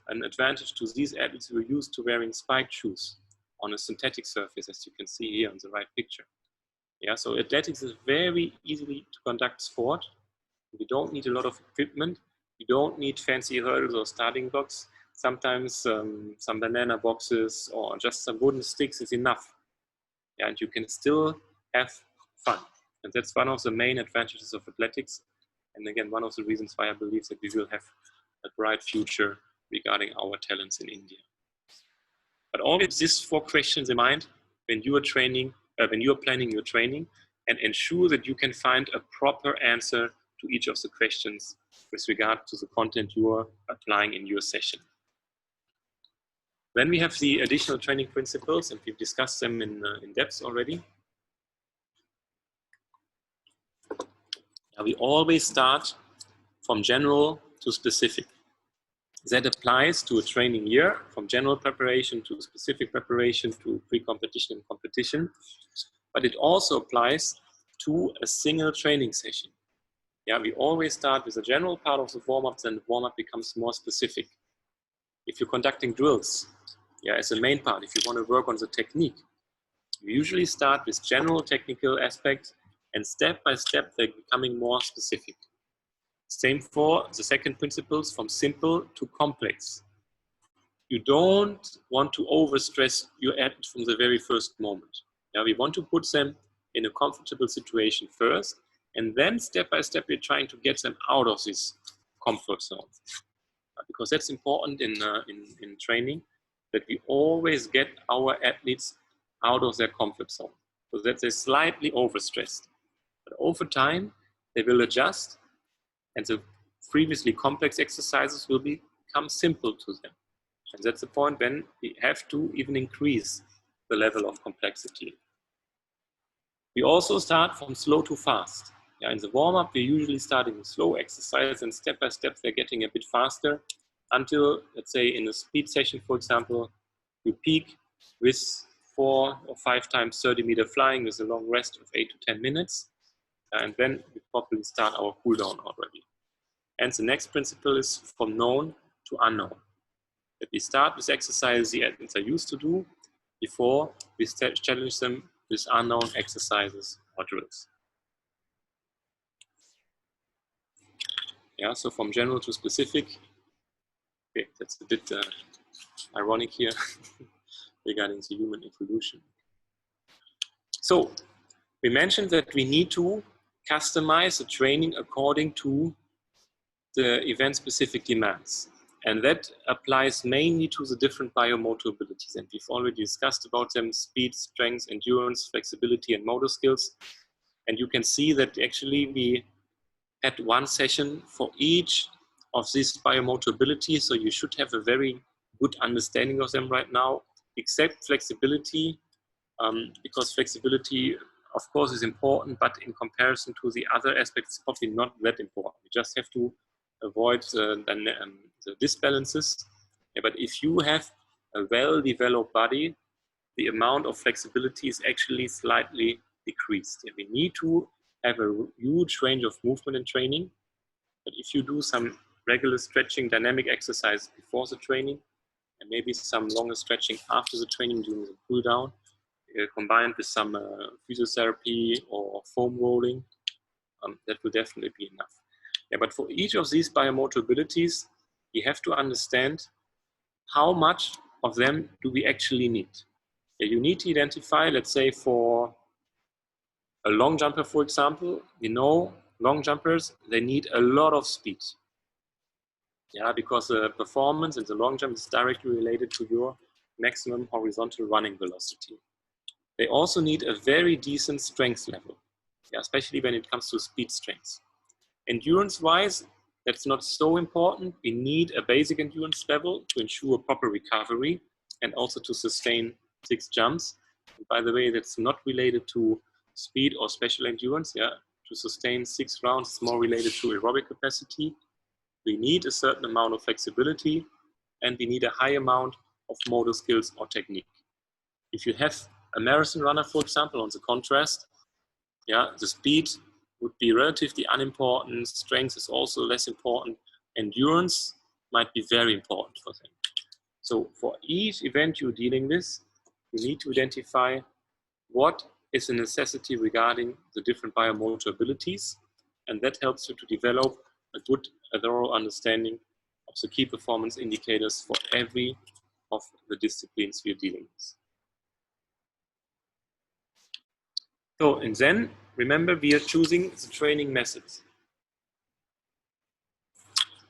an advantage to these athletes who are used to wearing spiked shoes on a synthetic surface, as you can see here on the right picture. Yeah, so athletics is very easily to conduct sport. You don't need a lot of equipment. You don't need fancy hurdles or starting blocks. Sometimes some banana boxes or just some wooden sticks is enough. Yeah, and you can still have fun. And that's one of the main advantages of athletics. And again, one of the reasons why I believe that we will have a bright future regarding our talents in India. But always these 4 questions in mind when you are training, when you are planning your training, and ensure that you can find a proper answer to each of the questions with regard to the content you are applying in your session. Then we have the additional training principles, and we've discussed them in depth already. Now we always start from general to specific. That applies to a training year, from general preparation to specific preparation to pre-competition and competition. But it also applies to a single training session. Yeah, we always start with the general part of the warm-up, then the warm-up becomes more specific. If you're conducting drills, yeah, as a main part, if you want to work on the technique, we usually start with general technical aspects, and step by step they're becoming more specific. Same for the second principles, from simple to complex. You don't want to overstress your athlete from the very first moment. Yeah, we want to put them in a comfortable situation first, and then step by step we're trying to get them out of this comfort zone. Because that's important in training, that we always get our athletes out of their comfort zone, so that they're slightly overstressed. But over time, they will adjust, and the previously complex exercises will become simple to them. And that's the point when we have to even increase the level of complexity. We also start from slow to fast. Yeah, in the warm-up, we're usually starting with slow exercise, and step by step, they're getting a bit faster until, let's say, in a speed session, for example, you peak with 4 or 5 times 30-meter flying with a long rest of 8 to 10 minutes. and then we properly start our cool down already. And the next principle is from known to unknown. That we start with exercises the athletes are used to do before we challenge them with unknown exercises or drills. Yeah, so from general to specific. Okay, that's a bit ironic here regarding the human evolution. So we mentioned that we need to customize the training according to the event-specific demands. And that applies mainly to the different biomotor abilities. And we've already discussed about them: speed, strength, endurance, flexibility, and motor skills. And you can see that actually we had one session for each of these biomotor abilities. So you should have a very good understanding of them right now, except flexibility, because flexibility, of course, is important, but in comparison to the other aspects, probably not that important. You just have to avoid the disbalances. Yeah, but if you have a well-developed body, the amount of flexibility is actually slightly decreased. Yeah, we need to have a huge range of movement and training, but if you do some regular stretching, dynamic exercise before the training, and maybe some longer stretching after the training during the cool down, combined with some physiotherapy or foam rolling, that will definitely be enough. Yeah, but for each of these biomotor abilities, you have to understand how much of them do we actually need. Yeah, you need to identify, let's say for a long jumper, for example, you know, long jumpers, they need a lot of speed. Yeah, because the performance in the long jump is directly related to your maximum horizontal running velocity. They also need a very decent strength level, yeah, especially when it comes to speed strength. Endurance-wise, that's not so important. We need a basic endurance level to ensure proper recovery and also to sustain 6 jumps. And by the way, that's not related to speed or special endurance. Yeah, to sustain 6 rounds is more related to aerobic capacity. We need a certain amount of flexibility, and we need a high amount of motor skills or technique. If you have a marathon runner, for example, on the contrast, yeah, the speed would be relatively unimportant. Strength is also less important. Endurance might be very important for them. So for each event you're dealing with, you need to identify what is a necessity regarding the different biomotor abilities, and that helps you to develop a good, thorough understanding of the key performance indicators for every of the disciplines we're dealing with. So, and then remember, we are choosing the training methods.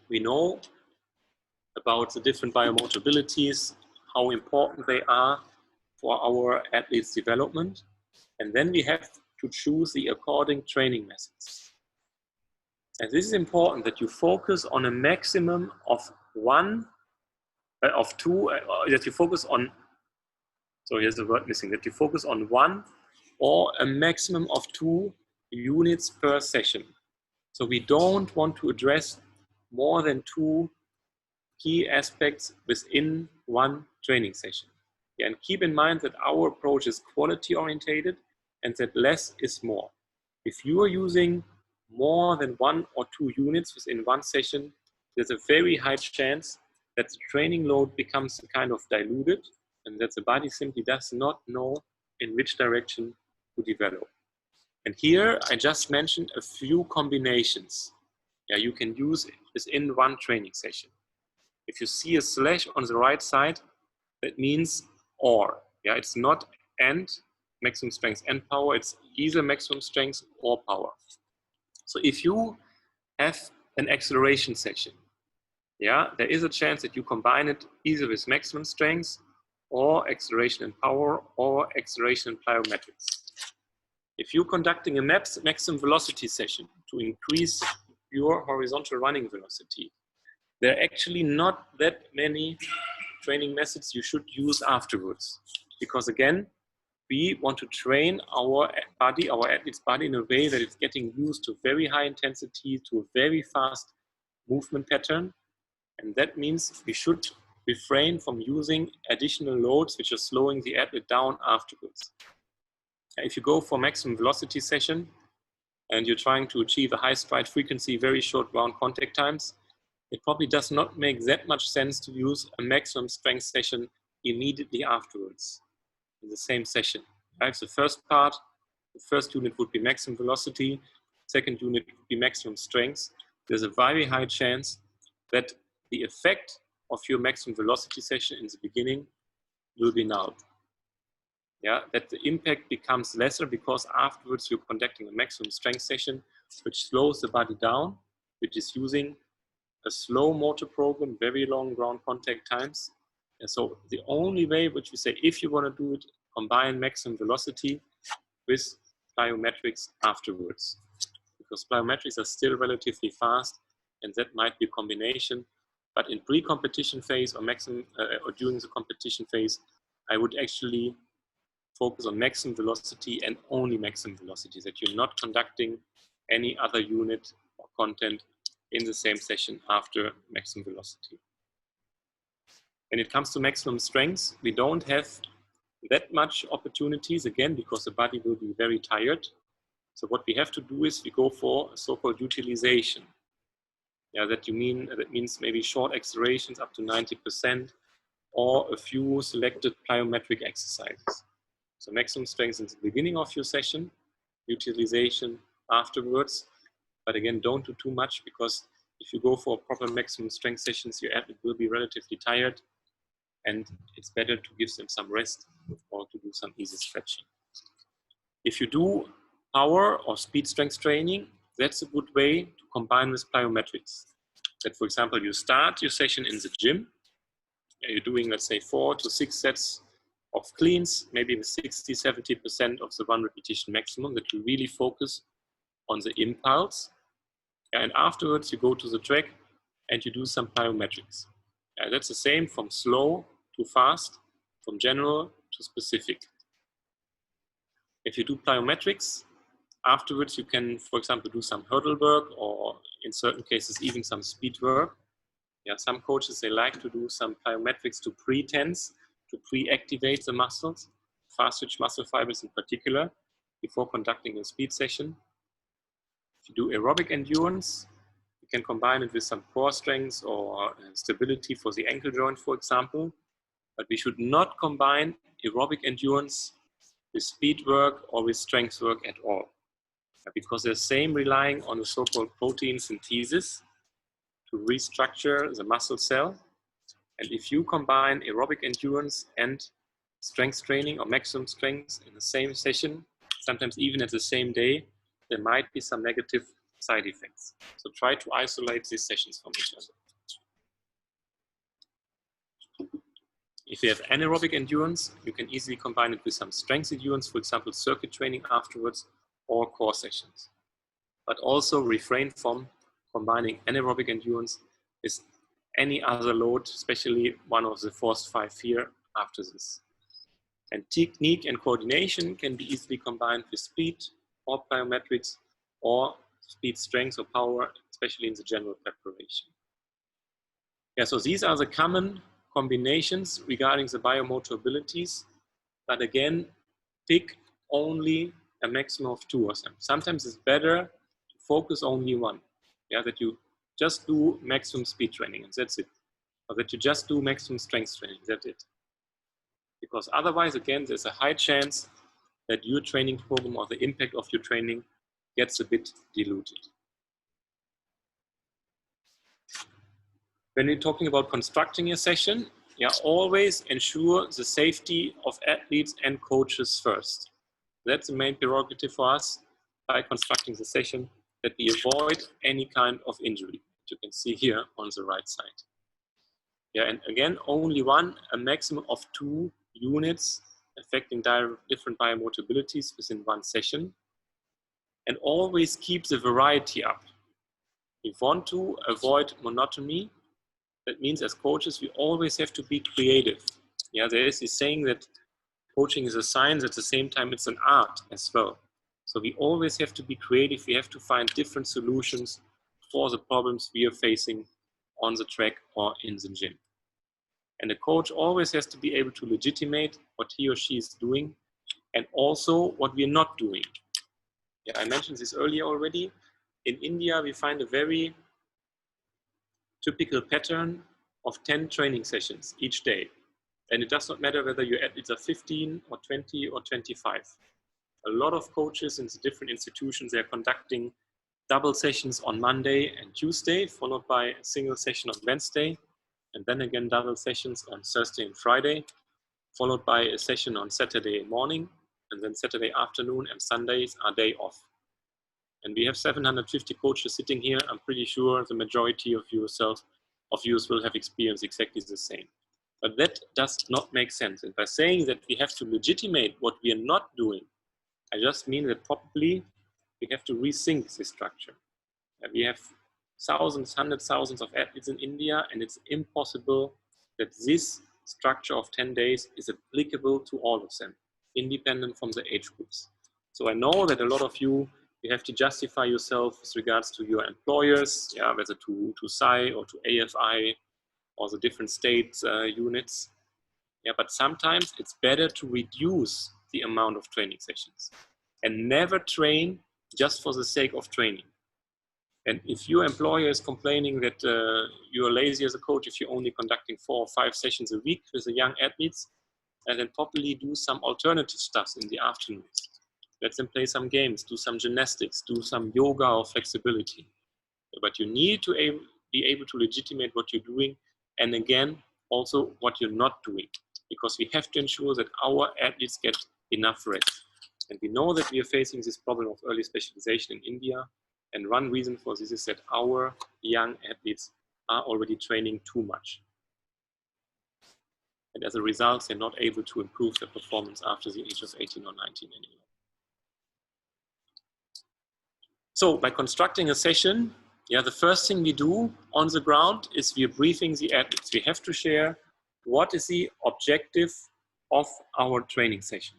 We know about the different biomotor abilities, how important they are for our athletes' development, and then we have to choose the according training methods. And this is important that you focus on a maximum of that you focus on, so here's the word missing, that you focus on 1 or a maximum of 2 units per session. So we don't want to address more than 2 key aspects within 1 training session. Yeah, and keep in mind that our approach is quality orientated and that less is more. If you are using more than 1 or 2 units within 1 session, there's a very high chance that the training load becomes kind of diluted and that the body simply does not know in which direction to develop. And here I just mentioned a few combinations, yeah, you can use within 1 training session. If you see a slash on the right side, that means or. Yeah, it's not and, maximum strength and power, it's either maximum strength or power. So if you have an acceleration session, yeah, there is a chance that you combine it either with maximum strength or acceleration and power or acceleration and plyometrics. If you're conducting a maximum velocity session to increase your horizontal running velocity, there are actually not that many training methods you should use afterwards. Because again, we want to train our body, our athlete's body in a way that it's getting used to very high intensity, to a very fast movement pattern. And that means we should refrain from using additional loads which are slowing the athlete down afterwards. If you go for maximum velocity session, and you're trying to achieve a high stride frequency, very short ground contact times, it probably does not make that much sense to use a maximum strength session immediately afterwards in the same session. Right? So the first part, the first unit would be maximum velocity, second unit would be maximum strength. There's a very high chance that the effect of your maximum velocity session in the beginning will be null. Yeah, that the impact becomes lesser because afterwards you're conducting a maximum strength session, which slows the body down, which is using a slow motor program, very long ground contact times. And so the only way, which we say, if you want to do it, combine maximum velocity with plyometrics afterwards. Because plyometrics are still relatively fast, and that might be a combination. But in pre-competition phase or maximum or during the competition phase, I would actually focus on maximum velocity and only maximum velocity, that you're not conducting any other unit or content in the same session after maximum velocity. When it comes to maximum strength, we don't have that much opportunities, again, because the body will be very tired. So what we have to do is we go for a so-called utilization. Yeah, that means maybe short accelerations up to 90% or a few selected plyometric exercises. So maximum strength in the beginning of your session, utilization afterwards. But again, don't do too much, because if you go for proper maximum strength sessions, your athlete will be relatively tired, and it's better to give them some rest or to do some easy stretching. If you do power or speed strength training, that's a good way to combine with plyometrics. That, for example, you start your session in the gym. You're doing, let's say, 4 to 6 sets of cleans, maybe with 60, 70% of the 1 repetition maximum, that you really focus on the impulse. And afterwards, you go to the track and you do some plyometrics. That's the same from slow to fast, from general to specific. If you do plyometrics, afterwards you can, for example, do some hurdle work, or in certain cases even some speed work. Yeah, some coaches, they like to do some plyometrics to pre-tense, to pre-activate the muscles, fast twitch muscle fibers in particular, before conducting a speed session. If you do aerobic endurance, you can combine it with some core strength or stability for the ankle joint, for example. But we should not combine aerobic endurance with speed work or with strength work at all, because they're same relying on the so-called protein synthesis to restructure the muscle cell. And if you combine aerobic endurance and strength training or maximum strength in the same session, sometimes even at the same day, there might be some negative side effects. So try to isolate these sessions from each other. If you have anaerobic endurance, you can easily combine it with some strength endurance, for example, circuit training afterwards, or core sessions. But also refrain from combining anaerobic endurance with any other load, especially one of the first 5 here after this. And technique and coordination can be easily combined with speed or plyometrics, or speed strength or power, especially in the general preparation. Yeah, so these are the common combinations regarding the biomotor abilities, but again, pick only a maximum of 2 of them. Sometimes it's better to focus only one. Yeah, that you just do maximum speed training and that's it. Or that you just do maximum strength training, that's it. Because otherwise, again, there's a high chance that your training program or the impact of your training gets a bit diluted. When we're talking about constructing a session, yeah, always ensure the safety of athletes and coaches first. That's the main prerogative for us by constructing the session, that we avoid any kind of injury. You can see here on the right side. Yeah, and again, only a maximum of 2 units affecting different biomotor abilities within one session. And always keep the variety up. We want to avoid monotony. That means as coaches, we always have to be creative. Yeah, there is this saying that coaching is a science, at the same time it's an art as well. So we always have to be creative. We have to find different solutions for the problems we are facing on the track or in the gym. And the coach always has to be able to legitimate what he or she is doing, and also what we are not doing. Yeah, I mentioned this earlier already. In India, we find a very typical pattern of 10 training sessions each day. And it does not matter whether your athletes are 15 or 20 or 25. A lot of coaches in the different institutions, they're conducting double sessions on Monday and Tuesday, followed by a single session on Wednesday, and then again double sessions on Thursday and Friday, followed by a session on Saturday morning, and then Saturday afternoon, and Sundays are day off. And we have 750 coaches sitting here. I'm pretty sure the majority of you will have experienced exactly the same. But that does not make sense. And by saying that we have to legitimate what we are not doing, I just mean that probably we have to rethink this structure. We have thousands, hundreds, thousands of athletes in India, and it's impossible that this structure of 10 days is applicable to all of them, independent from the age groups. So I know that a lot of you have to justify yourself with regards to your employers, yeah, whether to SAI or to AFI or the different state units. Yeah, but sometimes it's better to reduce the amount of training sessions and never train just for the sake of training. And if your employer is complaining that you're lazy as a coach if you're only conducting 4 or 5 sessions a week with the young athletes, and then probably do some alternative stuff in the afternoons. Let them play some games, do some gymnastics, do some yoga or flexibility. But you need to be able to legitimate what you're doing, and again, also what you're not doing, because we have to ensure that our athletes get enough rest. And we know that we are facing this problem of early specialization in India, and one reason for this is that our young athletes are already training too much. And as a result, they're not able to improve their performance after the age of 18 or 19 anymore. So by constructing a session, the first thing we do on the ground is we are briefing the athletes. We have to share what is the objective of our training session.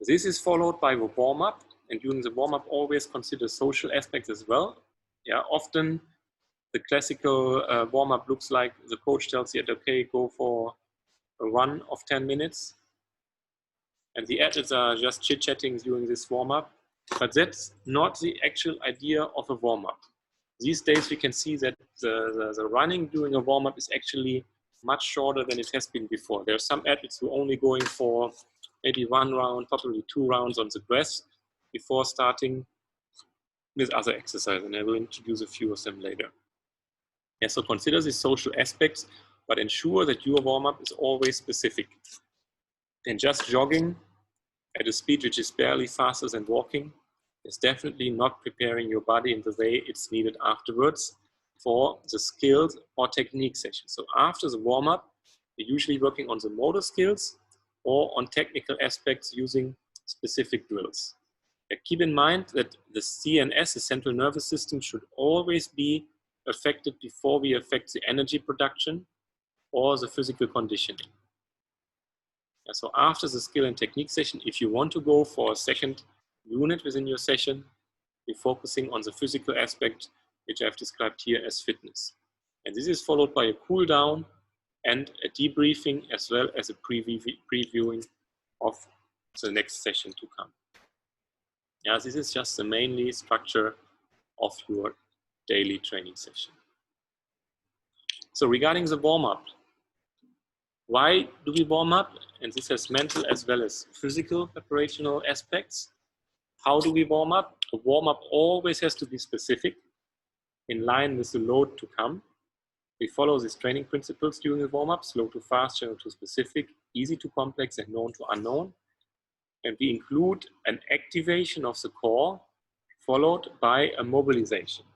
This is followed by the warm-up, and during the warm-up always consider social aspects as well. Often the classical warm-up looks like the coach tells you, okay, go for a run of 10 minutes. And the athletes are just chit-chatting during this warm-up. But that's not the actual idea of a warm-up. These days we can see that the running during a warm-up is actually much shorter than it has been before. There are some athletes who are only going for maybe 1 round, probably 2 rounds on the grass before starting with other exercises, and I will introduce a few of them later. So consider the social aspects, but ensure that your warm-up is always specific. And just jogging at a speed which is barely faster than walking is definitely not preparing your body in the way it's needed afterwards for the skills or technique session. So after the warm-up, we're usually working on the motor skills or on technical aspects using specific drills. Keep in mind that the CNS, the central nervous system, should always be affected before we affect the energy production or the physical conditioning. So after the skill and technique session, if you want to go for a second unit within your session, you're focusing on the physical aspect, which I've described here as fitness. And this is followed by a cool down and a debriefing, as well as a previewing of the next session to come. This is just the mainly structure of your daily training session. So regarding the warm-up, why do we warm up? And this has mental as well as physical preparational aspects. How do we warm up? A warm-up always has to be specific, in line with the load to come. We follow these training principles during the warm-up: slow to fast, general to specific, easy to complex, and known to unknown. And we include an activation of the core, followed by a mobilization.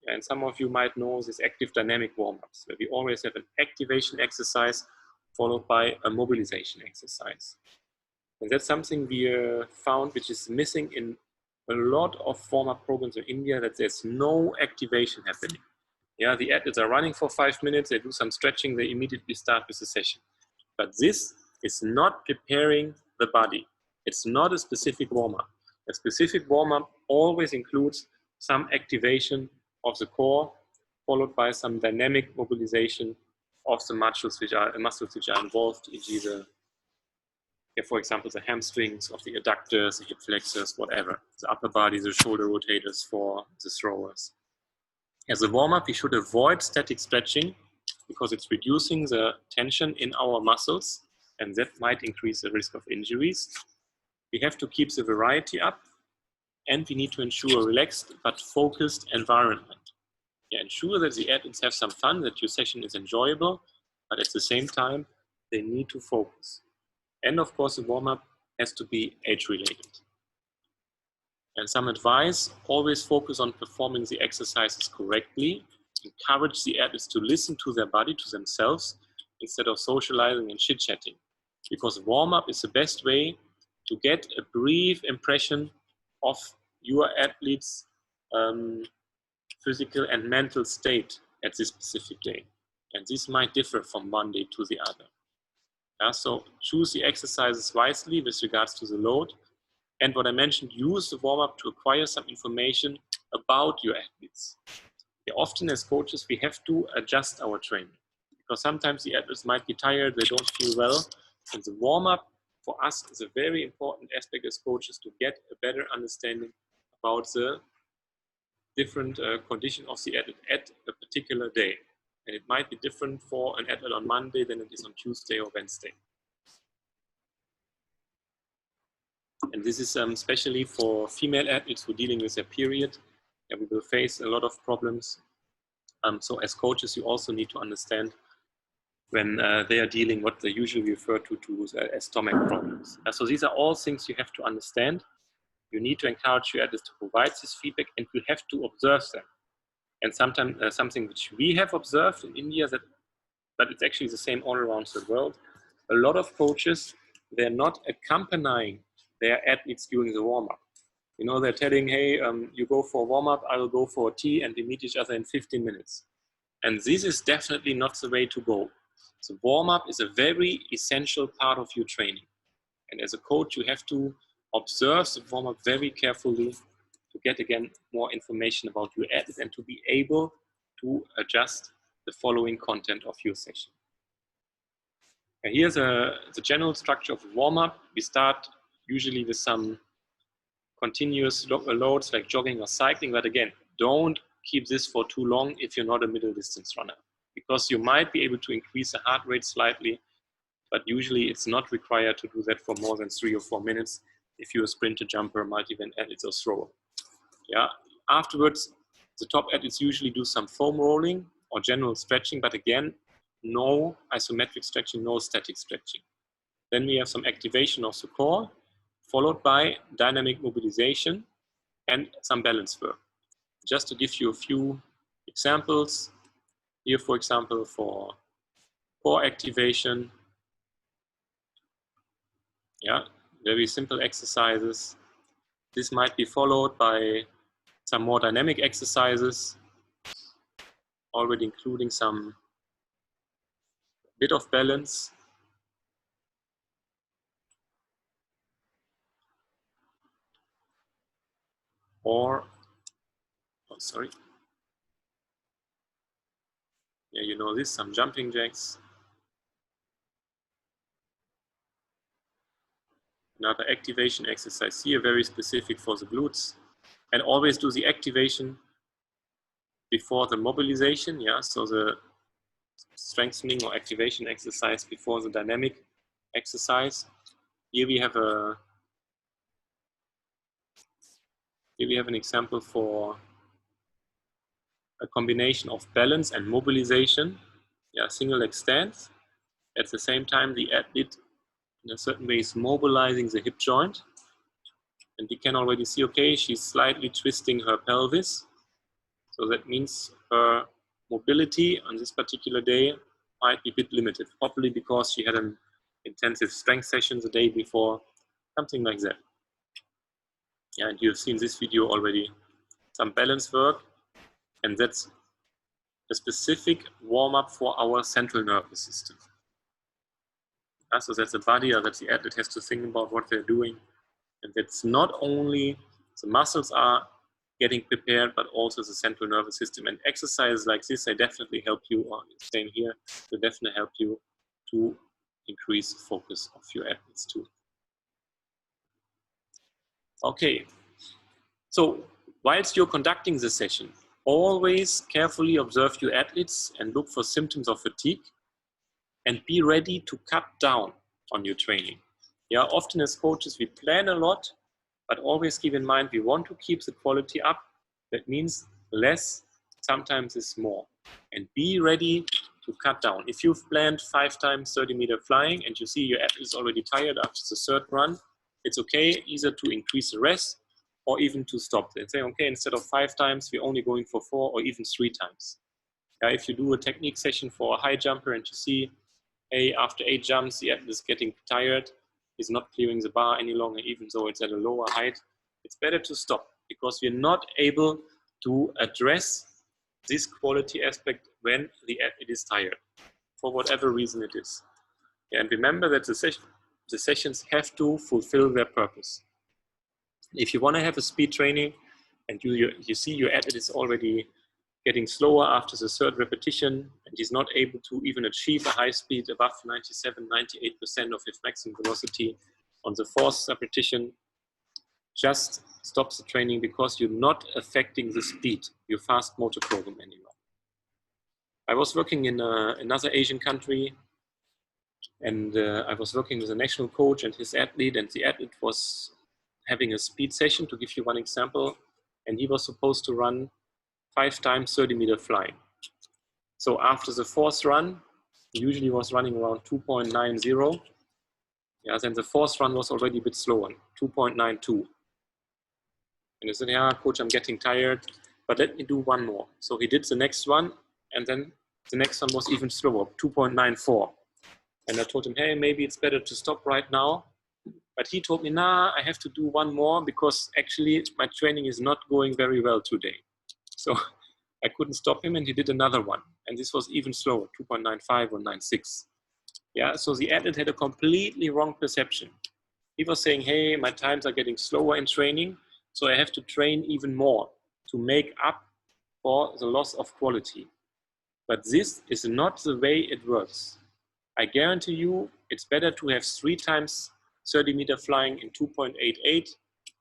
And some of you might know these active dynamic warm-ups, where we always have an activation exercise followed by a mobilization exercise. And that's something we found which is missing in a lot of warm-up programs in India, that there's no activation happening. The athletes are running for 5 minutes, they do some stretching, they immediately start with the session. But this is not preparing the body. It's not a specific warm-up. A specific warm-up always includes some activation of the core, followed by some dynamic mobilization of the muscles which are involved, e.g. Yeah, for example, the hamstrings of the adductors, the hip flexors, whatever. The upper body, the shoulder rotators for the throwers. As a warm-up, we should avoid static stretching because it's reducing the tension in our muscles, and that might increase the risk of injuries. We have to keep the variety up, and we need to ensure a relaxed but focused environment. Yeah, ensure that the athletes have some fun, that your session is enjoyable, but at the same time, they need to focus. And of course, the warm-up has to be age-related. And some advice, always focus on performing the exercises correctly. Encourage the athletes to listen to their body, to themselves, instead of socializing and chit-chatting. Because warm-up is the best way to get a brief impression of your athlete's physical and mental state at this specific day. And this might differ from one day to the other. So choose the exercises wisely with regards to the load. And what I mentioned, use the warm-up to acquire some information about your athletes. Often as coaches, we have to adjust our training because sometimes the athletes might be tired, they don't feel well. And the warm-up for us is a very important aspect as coaches to get a better understanding about the different condition of the athlete at a particular day. And it might be different for an athlete on Monday than it is on Tuesday or Wednesday. And this is especially for female athletes who are dealing with their period. And we will face a lot of problems. So as coaches, you also need to understand when they are dealing what they usually refer to as stomach problems. So these are all things you have to understand. You need to encourage your athletes to provide this feedback, and you have to observe them. And sometimes something which we have observed in India, but it's actually the same all around the world. A lot of coaches, they're not accompanying their athletes during the warm-up. You know, they're telling, hey, you go for a warm-up, I will go for a tea, and we meet each other in 15 minutes. And this is definitely not the way to go. So warm-up is a very essential part of your training. And as a coach, you have to observe the warm-up very carefully to get, again, more information about your athletes and to be able to adjust the following content of your session. And here's the general structure of a warm-up. We start usually with some continuous loads like jogging or cycling, but again, don't keep this for too long if you're not a middle distance runner, because you might be able to increase the heart rate slightly, but usually it's not required to do that for more than 3 or 4 minutes if you're a sprinter, jumper, multi-event athlete or thrower. Yeah. Afterwards, the top athletes usually do some foam rolling or general stretching, but again, no isometric stretching, no static stretching. Then we have some activation of the core, followed by dynamic mobilization and some balance work. Just to give you a few examples, here, for example, for core activation, yeah, very simple exercises. This might be followed by some more dynamic exercises, already including some bit of balance. Or, oh, sorry. Yeah, you know this, some jumping jacks. Another activation exercise here, very specific for the glutes. And always do the activation before the mobilization, yeah, so the strengthening or activation exercise before the dynamic exercise. Here we have an example for a combination of balance and mobilization. Yeah, single leg stance. At the same time, the athlete in a certain way is mobilizing the hip joint. And we can already see, okay, she's slightly twisting her pelvis. So that means her mobility on this particular day might be a bit limited, probably because she had an intensive strength session the day before, something like that. Yeah, and you've seen this video already, some balance work, and that's a specific warm-up for our central nervous system. So that's the body, or that the athlete has to think about what they're doing. And that's not only the muscles are getting prepared, but also the central nervous system. And exercises like this, they definitely help you, or same here, they definitely help you to increase focus of your athletes too. Okay, so whilst you're conducting the session, always carefully observe your athletes and look for symptoms of fatigue and be ready to cut down on your training. Yeah, often as coaches, we plan a lot, but always keep in mind we want to keep the quality up. That means less sometimes is more. And be ready to cut down. If you've planned 5 times 30-meter flying and you see your athlete is already tired after the third run, it's okay either to increase the rest or even to stop and say, okay, instead of 5 times, we're only going for 4 or even 3 times. If you do a technique session for a high jumper and you see, hey, after 8 jumps, the athlete is getting tired, he's not clearing the bar any longer, even though it's at a lower height, it's better to stop because we're not able to address this quality aspect when the athlete is tired, for whatever reason it is. And remember that the sessions have to fulfill their purpose. If you want to have a speed training and you see your athlete is already getting slower after the third repetition and he's not able to even achieve a high speed above 97, 98% of his maximum velocity on the fourth repetition, just stop the training because you're not affecting the speed, your fast motor program anymore. I was working in another Asian country and I was working with a national coach and his athlete, and the athlete was having a speed session, to give you one example, and he was supposed to run 5 times 30-meter flying. So after the fourth run, he usually was running around 2.90. Yeah, then the fourth run was already a bit slower, 2.92. And I said, yeah, coach, I'm getting tired, but let me do one more. So he did the next one, and then the next one was even slower, 2.94. And I told him, hey, maybe it's better to stop right now. But he told me, nah, I have to do one more because actually my training is not going very well today. So I couldn't stop him and he did another one. And this was even slower, 2.95 or 96. Yeah, so the athlete had a completely wrong perception. He was saying, hey, my times are getting slower in training, so I have to train even more to make up for the loss of quality. But this is not the way it works. I guarantee you it's better to have 3 times 30-meter flying in 2.88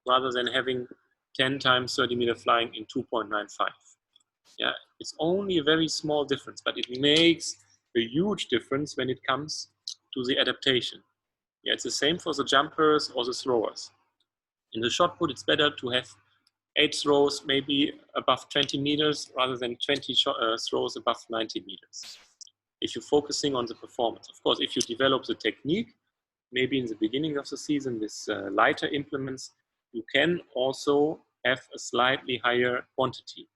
rather than having 10 times 30-meter flying in 2.95. Yeah, it's only a very small difference, but it makes a huge difference when it comes to the adaptation. Yeah, it's the same for the jumpers or the throwers. In the shot put, it's better to have 8 throws maybe above 20 meters rather than 20 throws above 90 meters. If you're focusing on the performance. Of course, if you develop the technique, maybe in the beginning of the season with lighter implements, you can also have a slightly higher quantity.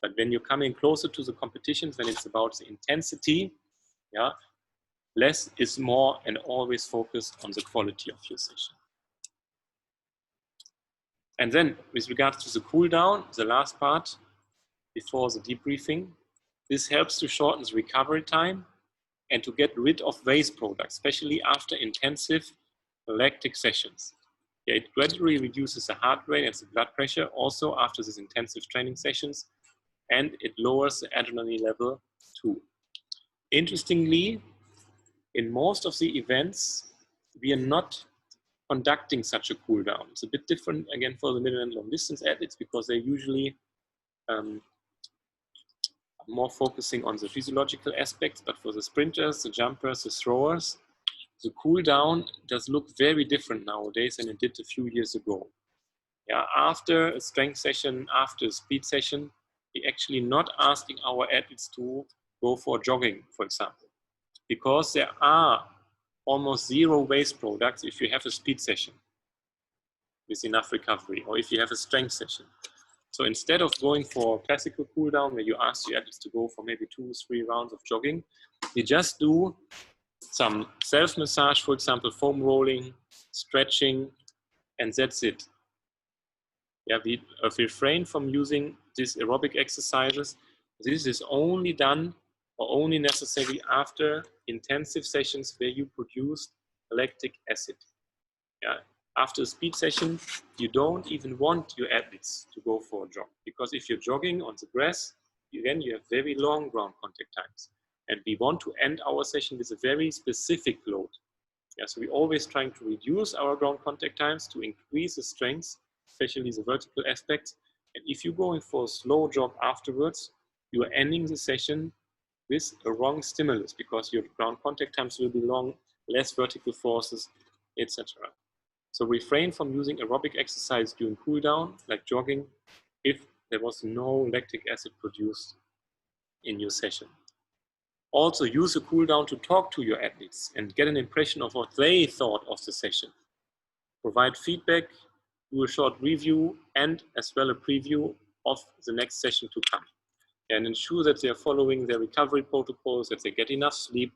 But when you're coming closer to the competitions, when it's about the intensity, yeah, less is more, and always focus on the quality of your session. And then with regards to the cool down, the last part before the debriefing, this helps to shorten the recovery time and to get rid of waste products, especially after intensive lactic sessions. Yeah, it gradually reduces the heart rate and the blood pressure also after these intensive training sessions, and it lowers the adrenaline level too. Interestingly, in most of the events, we are not conducting such a cool down. It's a bit different again for the middle and long distance athletes because they're usually more focusing on the physiological aspects, but for the sprinters, the jumpers, the throwers, the cool down does look very different nowadays than it did a few years ago. Yeah, after a strength session, after a speed session, we're actually not asking our athletes to go for jogging, for example, because there are almost 0 waste products if you have a speed session with enough recovery, or if you have a strength session. So instead of going for classical cool down where you ask your athletes to go for maybe 2-3 rounds of jogging, you just do some self-massage, for example, foam rolling, stretching, and that's it. Yeah, we refrain from using these aerobic exercises. This is only done or only necessary after intensive sessions where you produce lactic acid. Yeah. After a speed session, you don't even want your athletes to go for a jog, because if you're jogging on the grass, then you have very long ground contact times. And we want to end our session with a very specific load. Yeah, so we're always trying to reduce our ground contact times to increase the strength especially the vertical aspects. And if you're going for a slow jog afterwards, you are ending the session with a wrong stimulus because your ground contact times will be long, less vertical forces, etc. So refrain from using aerobic exercise during cool down, like jogging, if there was no lactic acid produced in your session. Also use a cool down to talk to your athletes and get an impression of what they thought of the session. Provide feedback, do a short review, and as well a preview of the next session to come. And ensure that they're following their recovery protocols, that they get enough sleep,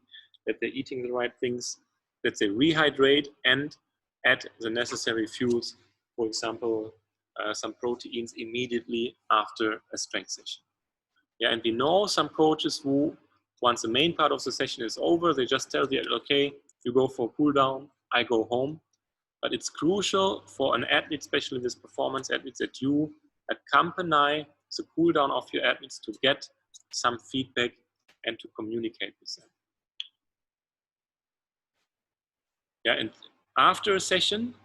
that they're eating the right things, that they rehydrate and add the necessary fuels, for example, some proteins immediately after a strength session. Yeah, and we know some coaches who, once the main part of the session is over, they just tell the athlete, okay, you go for a cool down, I go home. But it's crucial for an athlete, especially with performance athletes, that you accompany the cool down of your athletes to get some feedback and to communicate with them. Yeah, and after a session,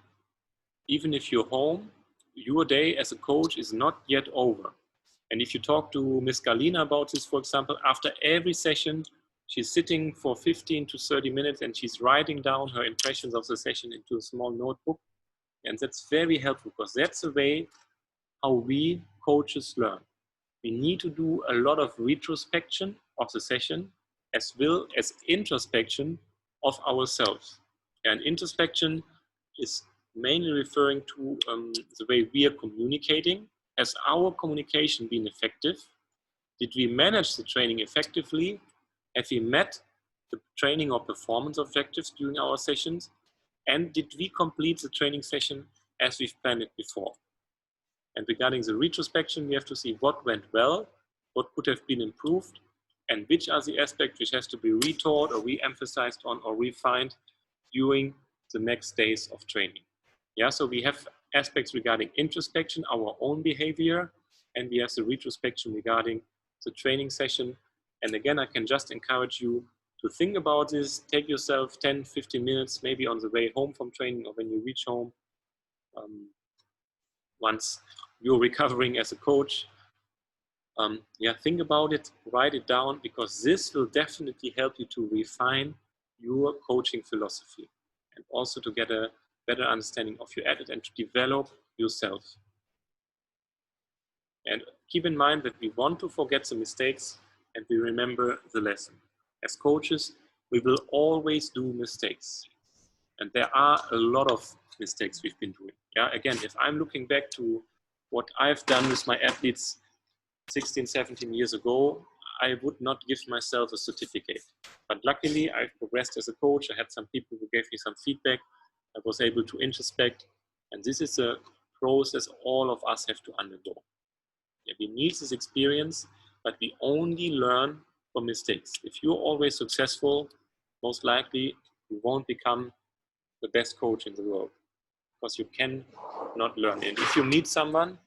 even if you're home, your day as a coach is not yet over. And if you talk to Miss Galina about this, for example, after every session, she's sitting for 15 to 30 minutes and she's writing down her impressions of the session into a small notebook. And that's very helpful because that's the way how we coaches learn. We need to do a lot of retrospection of the session as well as introspection of ourselves. And introspection is mainly referring to the way we are communicating. Has our communication been effective? Did we manage the training effectively? Have we met the training or performance objectives during our sessions? And did we complete the training session as we've planned it before? And regarding the retrospection, we have to see what went well, what could have been improved, and which are the aspects which has to be retaught or re-emphasized on or refined during the next days of training. Yeah, so we have aspects regarding introspection, our own behavior, and we have the retrospection regarding the training session. And again, I can just encourage you to think about this. Take yourself 10, 15 minutes, maybe on the way home from training or when you reach home. Once you're recovering as a coach, yeah, think about it, write it down, because this will definitely help you to refine your coaching philosophy and also to get a better understanding of your athlete and to develop yourself. And keep in mind that we want to forget the mistakes and we remember the lesson. As coaches, we will always do mistakes. And there are a lot of mistakes we've been doing. Yeah, again, if I'm looking back to what I've done with my athletes 16, 17 years ago, I would not give myself a certificate. But luckily, I've progressed as a coach. I had some people who gave me some feedback. I was able to introspect. And this is a process all of us have to undergo. Yeah, we need this experience, but we only learn from mistakes. If you're always successful, most likely you won't become the best coach in the world because you can not learn. And if you meet someone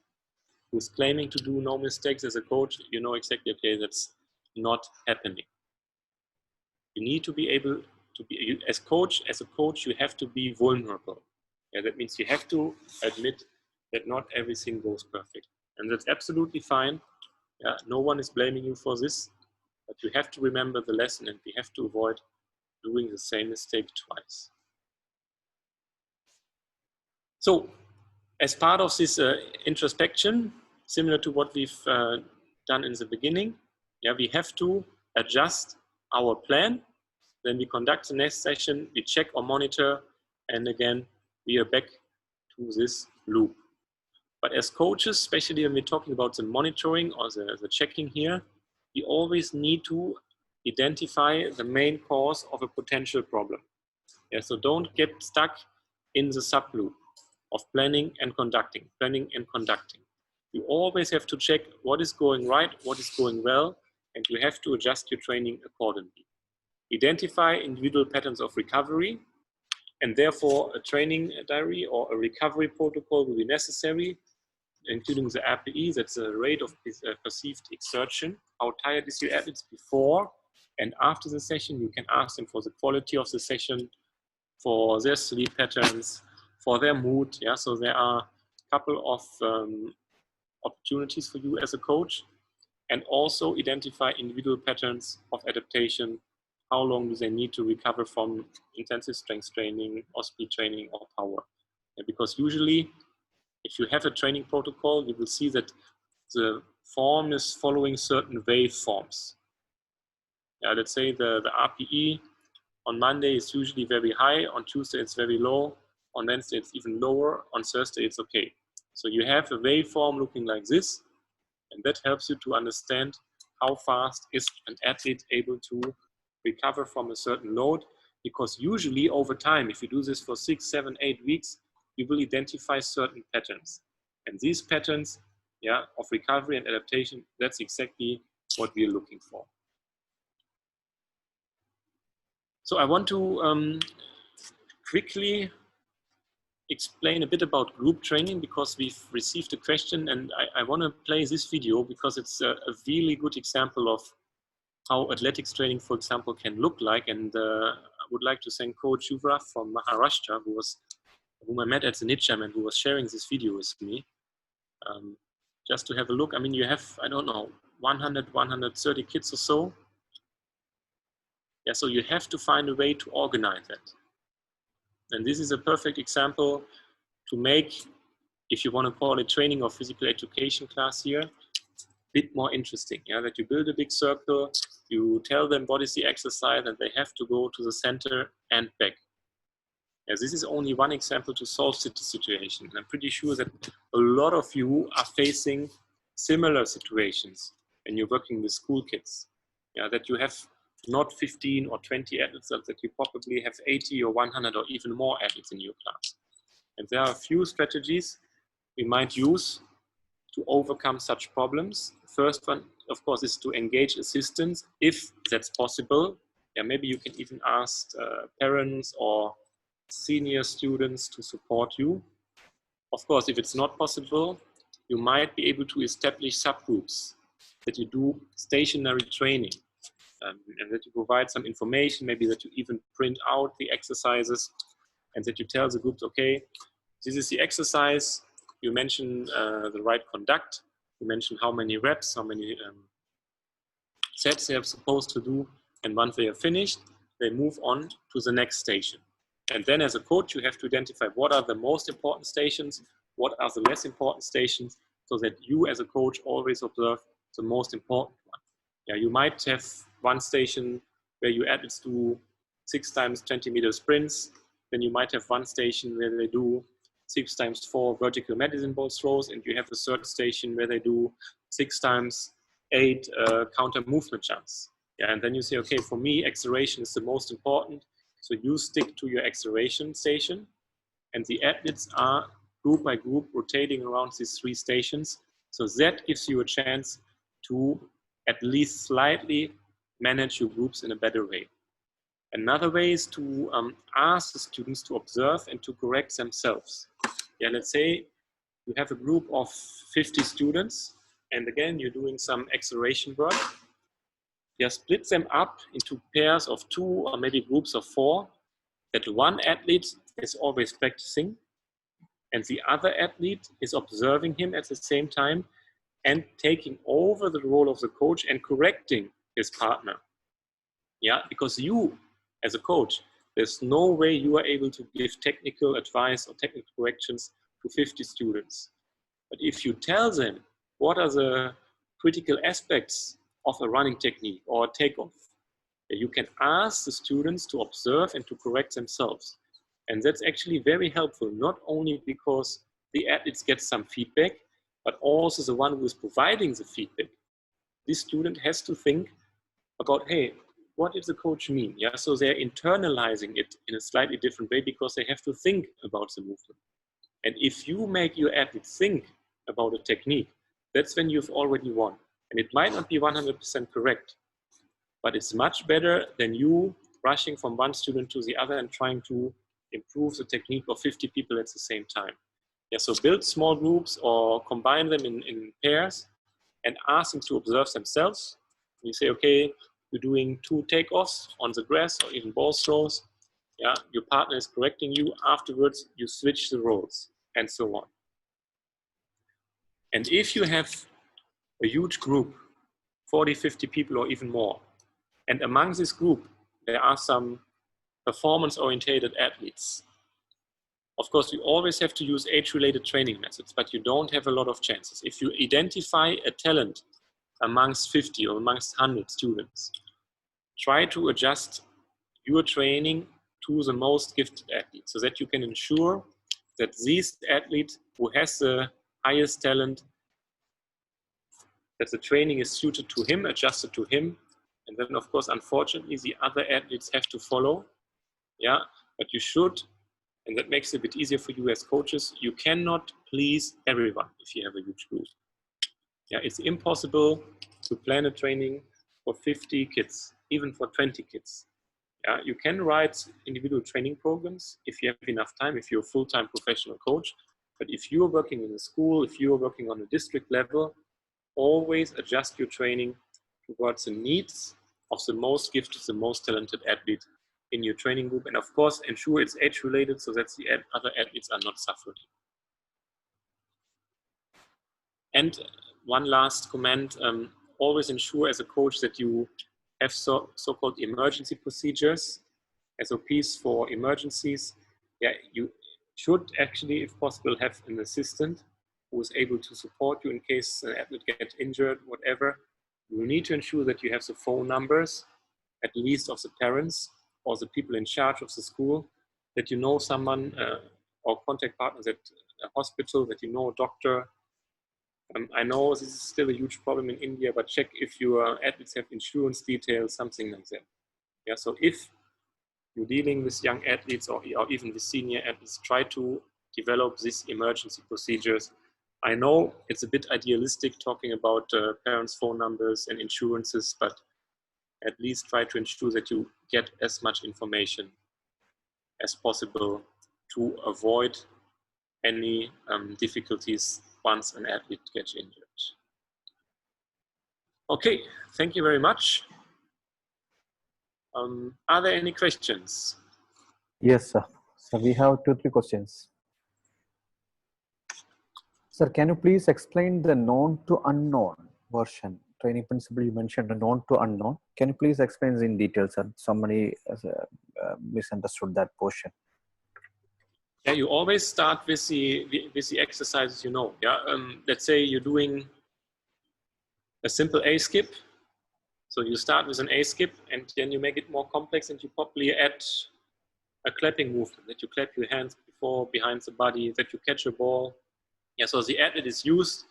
who's claiming to do no mistakes as a coach, you know exactly, okay, that's not happening. You need to be able to be, as a coach, you have to be vulnerable. Yeah, that means you have to admit that not everything goes perfect. And that's absolutely fine. Yeah, no one is blaming you for this, but you have to remember the lesson and we have to avoid doing the same mistake twice. So, as part of this introspection, similar to what we've done in the beginning, yeah, we have to adjust our plan. Then we conduct the next session, we check or monitor, and again, we are back to this loop. But as coaches, especially when we're talking about the monitoring or the checking here, we always need to identify the main cause of a potential problem. Yeah, so don't get stuck in the subloop of planning and conducting. You always have to check what is going right, what is going well, and you have to adjust your training accordingly. Identify individual patterns of recovery, and therefore a training diary or a recovery protocol will be necessary, including the RPE, that's the rate of perceived exertion. How tired is your athletes before and after the session? You can ask them for the quality of the session, for their sleep patterns, for their mood. Yeah, so there are couple of opportunities for you as a coach, and also identify individual patterns of adaptation. How long do they need to recover from intensive strength training or speed training or power? Because usually, if you have a training protocol, you will see that the form is following certain waveforms. Let's say the RPE on Monday is usually very high, on Tuesday it's very low, on Wednesday it's even lower, on Thursday it's okay. So you have a waveform looking like this, and that helps you to understand how fast is an athlete able to recover from a certain load, because usually over time, if you do this for 6, 7, 8 weeks, you will identify certain patterns. And these patterns of recovery and adaptation, that's exactly what we're looking for. So I want to quickly explain a bit about group training, because we've received a question, and I want to play this video because it's a really good example of how athletics training, for example, can look like. And I would like to thank Coach Yuvra from Maharashtra, whom I met at the Nitcham and who was sharing this video with me. Just to have a look, I mean, you have, I don't know, 100, 130 kids or so. Yeah, so you have to find a way to organize that. And this is a perfect example to make, if you want to call it training or physical education class here, a bit more interesting. That you build a big circle, you tell them what is the exercise, and they have to go to the center and back. This is only one example to solve the situation. I'm pretty sure that a lot of you are facing similar situations when you're working with school kids. That you have not 15 or 20 athletes, that you probably have 80 or 100 or even more athletes in your class. And there are a few strategies we might use to overcome such problems. The first one, of course, is to engage assistants if that's possible. Maybe you can even ask parents or senior students to support you. Of course, if it's not possible, you might be able to establish subgroups, that you do stationary training, and that you provide some information, maybe that you even print out the exercises, and that you tell the groups, okay, this is the exercise, you mention the right conduct, you mention how many reps, how many sets they are supposed to do, and once they are finished, they move on to the next station. And then as a coach, you have to identify what are the most important stations, what are the less important stations, so that you as a coach always observe the most important one. You might have one station where you athletes do 6 times 20 meter sprints, then you might have one station where they do 6 times 4 vertical medicine ball throws, and you have a third station where they do 6 times 8 counter movement jumps. And then you say, okay, for me, acceleration is the most important. So you stick to your acceleration station, and the athletes are group by group rotating around these 3 stations. So that gives you a chance to at least slightly manage your groups in a better way. Another way is to ask the students to observe and to correct themselves. Let's say you have a group of 50 students, and again, you're doing some acceleration work. Split them up into pairs of 2 or maybe groups of 4, that one athlete is always practicing and the other athlete is observing him at the same time and taking over the role of the coach and correcting his partner. Because you as a coach, there's no way you are able to give technical advice or technical corrections to 50 students. But if you tell them what are the critical aspects of a running technique or a takeoff, you can ask the students to observe and to correct themselves. And that's actually very helpful, not only because the athletes get some feedback, but also the one who is providing the feedback. This student has to think about, hey, what did the coach mean? So they're internalizing it in a slightly different way because they have to think about the movement. And if you make your athlete think about a technique, that's when you've already won. And it might not be 100% correct, but it's much better than you rushing from one student to the other and trying to improve the technique of 50 people at the same time. So build small groups or combine them in pairs and ask them to observe themselves. You say, okay, you're doing 2 takeoffs on the grass or even ball throws. Your partner is correcting you. Afterwards, you switch the roles and so on. And if you have a huge group, 40, 50 people or even more, and among this group, there are some performance-oriented athletes. Of course, you always have to use age-related training methods, but you don't have a lot of chances. If you identify a talent amongst 50 or amongst 100 students, try to adjust your training to the most gifted athlete so that you can ensure that this athlete who has the highest talent, that the training is suited to him, adjusted to him. And then, of course, unfortunately, the other athletes have to follow. Yeah, but you should, and that makes it a bit easier for you as coaches. You cannot please everyone if you have a huge group. Yeah, it's impossible to plan a training for 50 kids, even for 20 kids. Yeah, you can write individual training programs if you have enough time, if you're a full-time professional coach. But if you're working in a school, if you're working on a district level, always adjust your training towards the needs of the most gifted, the most talented athlete in your training group. And of course, ensure it's age-related so that the other athletes are not suffering. And one last comment, always ensure as a coach that you have so-called emergency procedures, SOPs for emergencies. Yeah, you should actually, if possible, have an assistant who is able to support you in case an athlete gets injured, whatever. You need to ensure that you have the phone numbers, at least of the parents or the people in charge of the school, that you know someone or contact partners at a hospital, that you know a doctor. I know this is still a huge problem in India, but check if your athletes have insurance details, something like that. Yeah, so if you're dealing with young athletes or even with senior athletes, try to develop these emergency procedures. I know it's a bit idealistic talking about parents' phone numbers and insurances, but at least try to ensure that you get as much information as possible to avoid any difficulties once an athlete gets injured. Okay, thank you very much. Are there any questions? Yes, sir. So we have 2-3 questions. Sir, can you please explain the known to unknown version? Training principle you mentioned, the known to unknown. Can you please explain in detail, sir? Somebody misunderstood that portion. Yeah, you always start with the exercises you know. Yeah, let's say you're doing a simple A skip. So you start with an A skip and then you make it more complex and you probably add a clapping movement, that you clap your hands before, behind the body, that you catch a ball. Yeah, so the athlete is used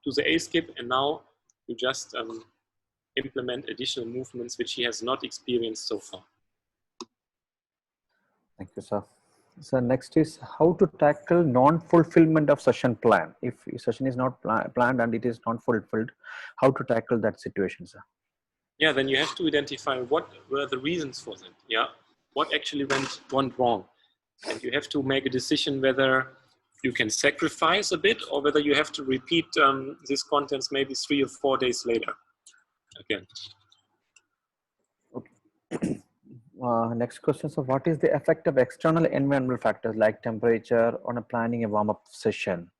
to the A skip and now you just implement additional movements which he has not experienced so far. Thank you, sir. So next is how to tackle non-fulfillment of session plan. If session is not planned and it is not fulfilled, how to tackle that situation, sir? Yeah, then you have to identify what were the reasons for that. Yeah, what actually went wrong, and you have to make a decision whether you can sacrifice a bit or whether you have to repeat these contents maybe 3 or 4 days later again. Okay. Next question. So what is the effect of external environmental factors like temperature on a planning a warm-up session?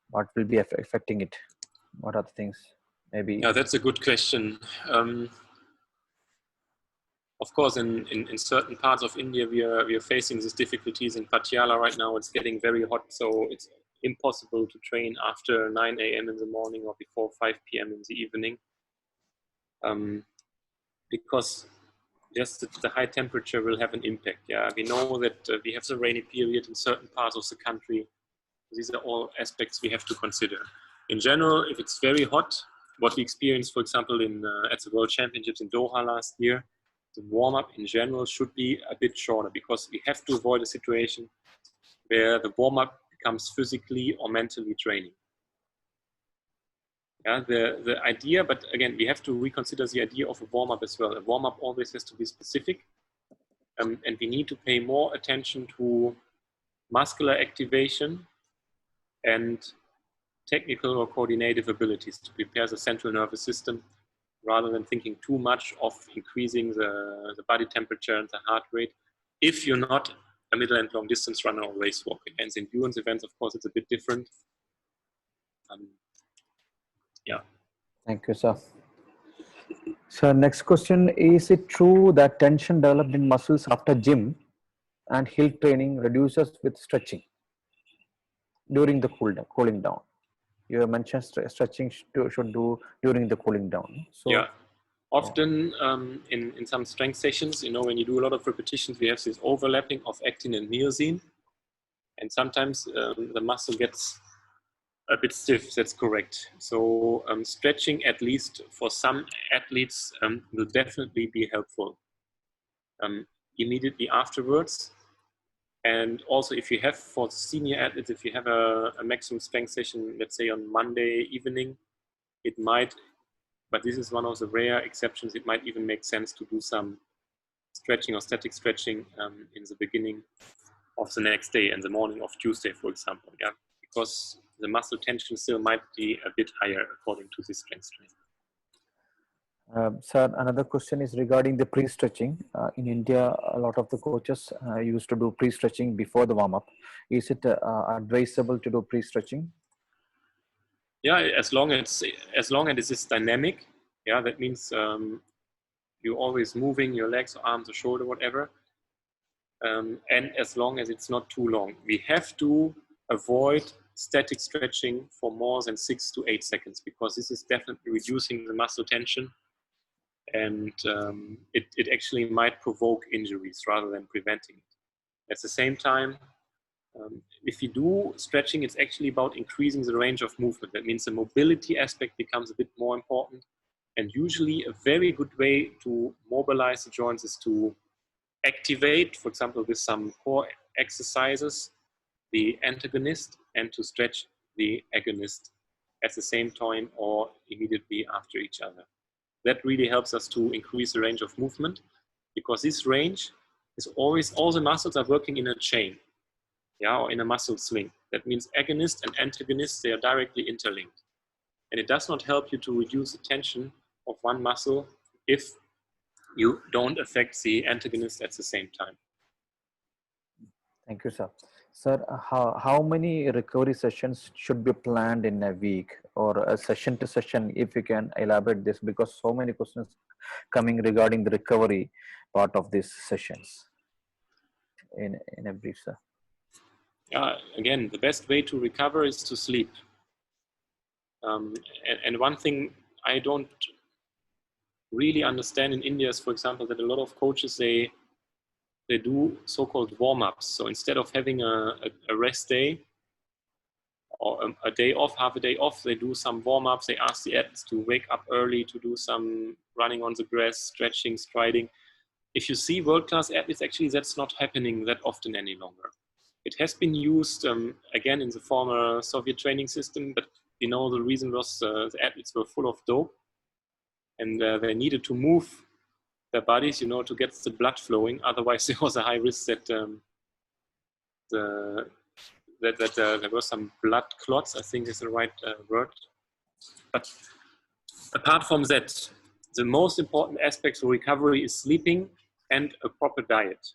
What will be affecting it? What are the things? Maybe. Yeah, that's a good question. Of course, in certain parts of India, we are facing these difficulties. In Patiala right now, it's getting very hot, so it's impossible to train after 9 a.m. in the morning or before 5 p.m. in the evening, because just the high temperature will have an impact. Yeah, we know that we have the rainy period in certain parts of the country. These are all aspects we have to consider. In general, if it's very hot, what we experienced, for example, at the World Championships in Doha last year, the warm-up in general should be a bit shorter because we have to avoid a situation where the warm-up becomes physically or mentally draining. Yeah, the idea, but again, we have to reconsider the idea of a warm-up as well. A warm-up always has to be specific, and we need to pay more attention to muscular activation and technical or coordinative abilities to prepare the central nervous system, rather than thinking too much of increasing the body temperature and the heart rate. If you're not a middle and long distance runner or race walker. Against endurance events, of course, it's a bit different. Yeah. Thank you, sir. So next question, is it true that tension developed in muscles after gym and hill training reduces with stretching during the cooling down? You have mentioned stretching should do during the cooling down. So Yeah. Often in some strength sessions, when you do a lot of repetitions, we have this overlapping of actin and myosin. And sometimes the muscle gets a bit stiff, that's correct. So stretching, at least for some athletes, will definitely be helpful immediately afterwards. And also if you have, for senior athletes, if you have a maximum strength session, let's say on Monday evening, it might, but this is one of the rare exceptions, it might even make sense to do some stretching or static stretching in the beginning of the next day, in the morning of Tuesday, for example, yeah, because the muscle tension still might be a bit higher according to this strength training. Sir, another question is regarding the pre-stretching. In India, a lot of the coaches used to do pre-stretching before the warm-up. Is it advisable to do pre-stretching? Yeah, as long as it is dynamic, yeah, that means you're always moving your legs, or arms, or shoulder, whatever. And as long as it's not too long. We have to avoid static stretching for more than 6 to 8 seconds, because this is definitely reducing the muscle tension, and it actually might provoke injuries rather than preventing it. At the same time, if you do stretching, it's actually about increasing the range of movement. That means the mobility aspect becomes a bit more important. And usually a very good way to mobilize the joints is to activate, for example, with some core exercises, the antagonist, and to stretch the agonist at the same time or immediately after each other. That really helps us to increase the range of movement, because this range is always, all the muscles are working in a chain, yeah, or in a muscle swing. That means agonist and antagonist, they are directly interlinked. And it does not help you to reduce the tension of one muscle if you don't affect the antagonist at the same time. Thank you, sir. Sir, how many recovery sessions should be planned in a week, or a session to session, if you can elaborate this, because so many questions coming regarding the recovery part of these sessions in a brief, sir. Again, the best way to recover is to sleep. And one thing I don't really understand in India is, for example, that a lot of coaches, they do so-called warm-ups. So instead of having a rest day or a day off, half a day off, they do some warm-ups. They ask the athletes to wake up early, to do some running on the grass, stretching, striding. If you see world-class athletes, actually that's not happening that often any longer. It has been used, again, in the former Soviet training system, but the reason was the athletes were full of dope, and they needed to move their bodies, to get the blood flowing. Otherwise, there was a high risk that there were some blood clots, I think is the right word. But apart from that, the most important aspect for recovery is sleeping and a proper diet.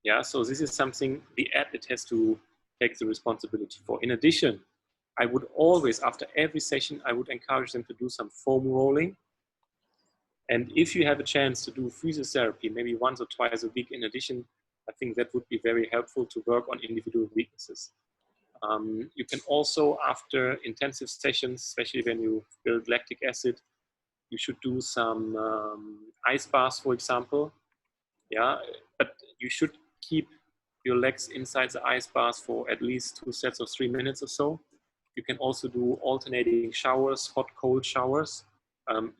Yeah, so this is something the athlete has to take the responsibility for. In addition, I would always, after every session, I would encourage them to do some foam rolling. And if you have a chance to do physiotherapy, maybe once or twice a week in addition, I think that would be very helpful to work on individual weaknesses. You can also, after intensive sessions, especially when you build lactic acid, you should do some ice baths, for example. Yeah, but you should keep your legs inside the ice bath for at least 2 sets of 3 minutes or so. You can also do alternating showers, hot, cold showers.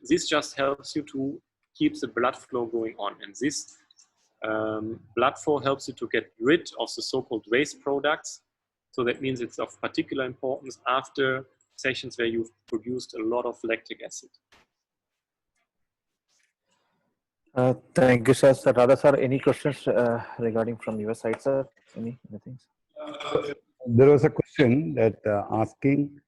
This just helps you to keep the blood flow going on. And this blood flow helps you to get rid of the so-called waste products. So that means it's of particular importance after sessions where you've produced a lot of lactic acid. Thank you, sir. Radha, sir, any questions regarding from your side, sir? Anything? There was a question that asking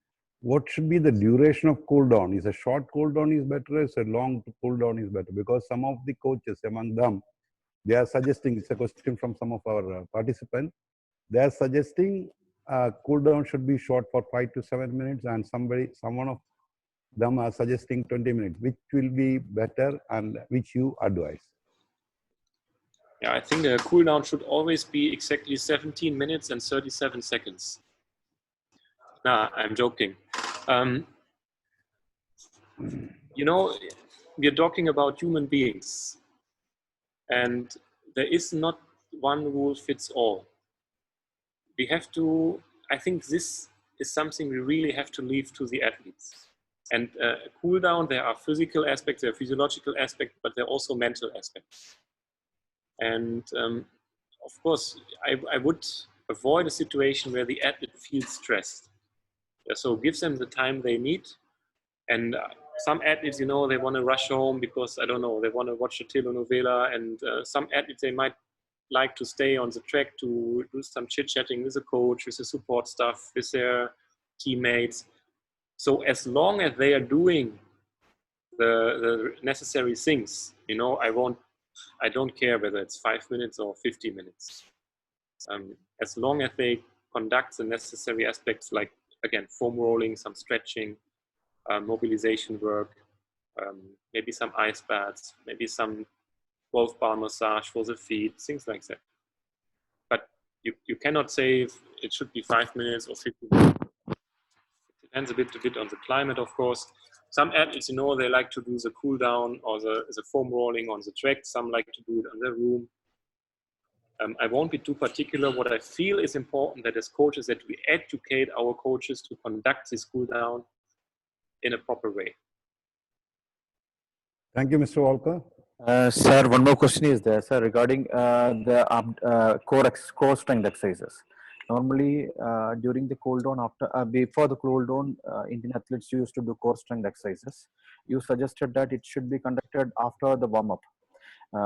what should be the duration of cool down? Is a short cool down is better, is a long cool down is better? Because some of the coaches, among them, they are suggesting, it's a question from some of our participants, they are suggesting cool down should be short for 5 to 7 minutes, and them are suggesting 20 minutes. Which will be better and which you advise? Yeah, I think the cool down should always be exactly 17 minutes and 37 seconds. Nah, I'm joking. You know, we're talking about human beings, and there is not one rule fits all. We have to, I think this is something we really have to leave to the athletes. And cool down, there are physical aspects, there are physiological aspects, but there are also mental aspects. And of course, I would avoid a situation where the athlete feels stressed. Yeah, so give them the time they need. And some athletes, you know, they want to rush home because, I don't know, they want to watch a telenovela. And some athletes, they might like to stay on the track to do some chit-chatting with the coach, with the support staff, with their teammates. So as long as they are doing the necessary things, you know, I don't care whether it's 5 minutes or 50 minutes. As long as they conduct the necessary aspects, like, again, foam rolling, some stretching, mobilization work, maybe some ice baths, maybe some 12-bar massage for the feet, things like that. But you cannot say it should be 5 minutes or 50 minutes. It depends a bit on the climate, of course. Some athletes, you know, they like to do the cool down or the foam rolling on the track. Some like to do it in their room. I won't be too particular. What I feel is important that as coaches that we educate our coaches to conduct this cool down in a proper way. Thank you, Mr. Walker. Sir, one more question is there, sir, regarding the core strength exercises. Normally, during the cool down, before the cool down, Indian athletes used to do core strength exercises. You suggested that it should be conducted after the warm up.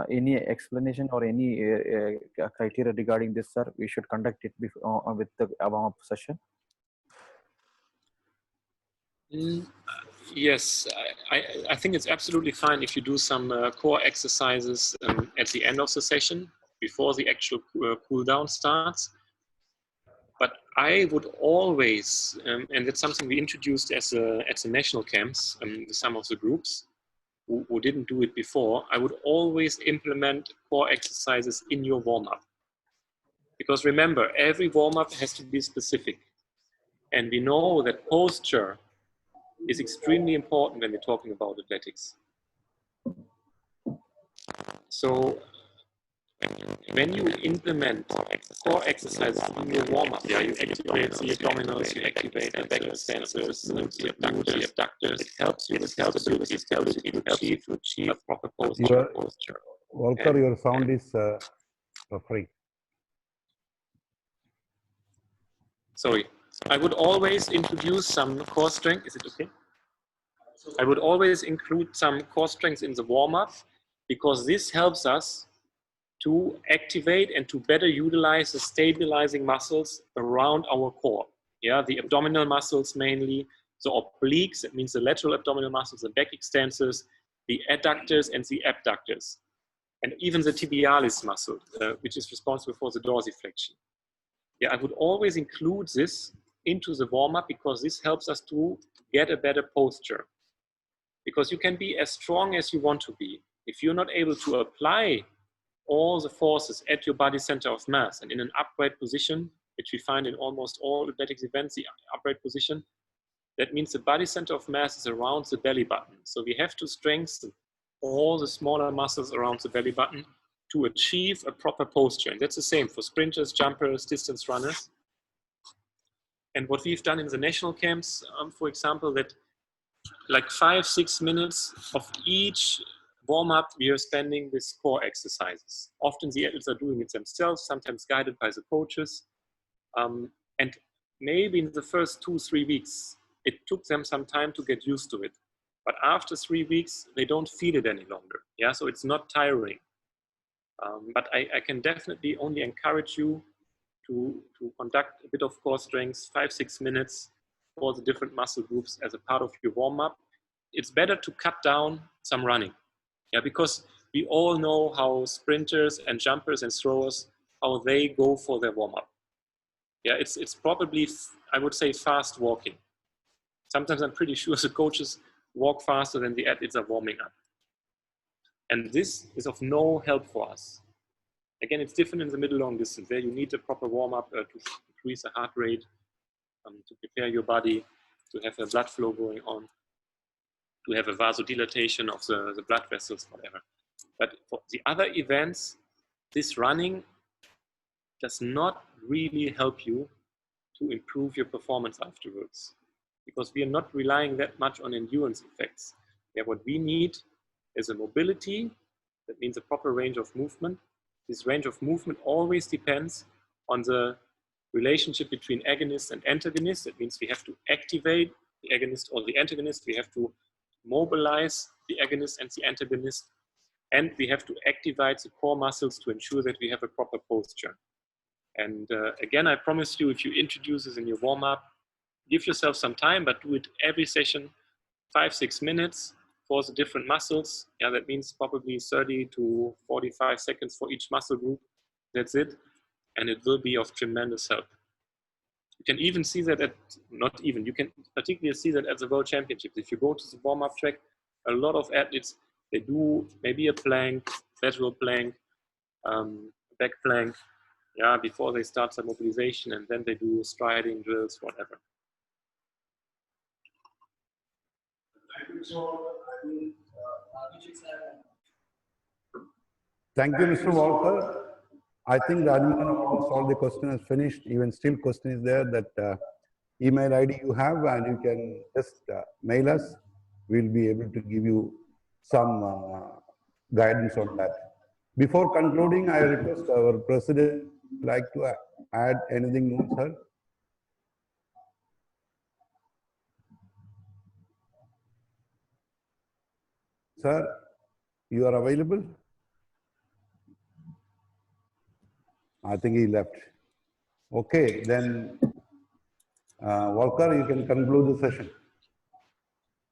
Any explanation or any criteria regarding this, sir? We should conduct it before, with the warm up session. Yes, I think it's absolutely fine if you do some core exercises at the end of the session before the actual cool down starts. But I would always, and that's something we introduced at the national camps, some of the groups who didn't do it before, I would always implement core exercises in your warm-up. Because remember, every warm-up has to be specific. And we know that posture is extremely important when we're talking about athletics. So when you implement core exercises in your warm-up, yeah, you activate the abdominals, you activate the back extensors, the abductors, it helps you to achieve a proper posture. Walker, your sound is free. Sorry. I would always introduce some core strength. Is it okay? I would always include some core strength in the warm-up because this helps us to activate and to better utilize the stabilizing muscles around our core. Yeah, the abdominal muscles mainly, the obliques, that means the lateral abdominal muscles, the back extensors, the adductors and the abductors, and even the tibialis muscle, which is responsible for the dorsiflexion. Yeah, I would always include this into the warm-up because this helps us to get a better posture. Because you can be as strong as you want to be. If you're not able to apply all the forces at your body center of mass and in an upright position, which we find in almost all athletics events, the upright position, that means the body center of mass is around the belly button. So we have to strengthen all the smaller muscles around the belly button to achieve a proper posture. And that's the same for sprinters, jumpers, distance runners. And what we've done in the national camps, for example, that like 5-6 minutes of each warm-up we are spending with core exercises. Often the athletes are doing it themselves, sometimes guided by the coaches. And maybe in the first 2-3 weeks, it took them some time to get used to it. But after 3 weeks, they don't feel it any longer. Yeah, so it's not tiring. But I can definitely only encourage you to conduct a bit of core strength, 5-6 minutes for the different muscle groups as a part of your warm-up. It's better to cut down some running. Yeah, because we all know how sprinters and jumpers and throwers, how they go for their warm-up. Yeah, it's probably, I would say, fast walking. Sometimes I'm pretty sure the coaches walk faster than the athletes are warming up. And this is of no help for us. Again, it's different in the middle long distance. There you need a proper warm-up to increase the heart rate, to prepare your body, to have a blood flow going on, to have a vasodilatation of the blood vessels, whatever. But for the other events, this running does not really help you to improve your performance afterwards, because we are not relying that much on endurance effects. Yeah, what we need is a mobility, that means a proper range of movement. This range of movement always depends on the relationship between agonist and antagonist. That means we have to activate the agonist or the antagonist. We have to mobilize the agonist and the antagonist. And we have to activate the core muscles to ensure that we have a proper posture. And again, I promise you, if you introduce this in your warm-up, give yourself some time, but do it every session, 5-6 minutes for the different muscles. Yeah, that means probably 30 to 45 seconds for each muscle group. That's it. And it will be of tremendous help. You can even see that you can particularly see that at the World Championships. If you go to the warm-up track, a lot of athletes, they do maybe a plank, lateral plank, back plank, yeah, before they start some mobilization, and then they do striding drills, whatever. Thank you, Mr. Walker. I think the admin almost all the question is finished. Even still question is there, that email ID you have, and you can just mail us. We'll be able to give you some guidance on that. Before concluding, I request our president like to add anything more, sir. Sir, you are available? I think he left. Okay, then Walker, you can conclude the session.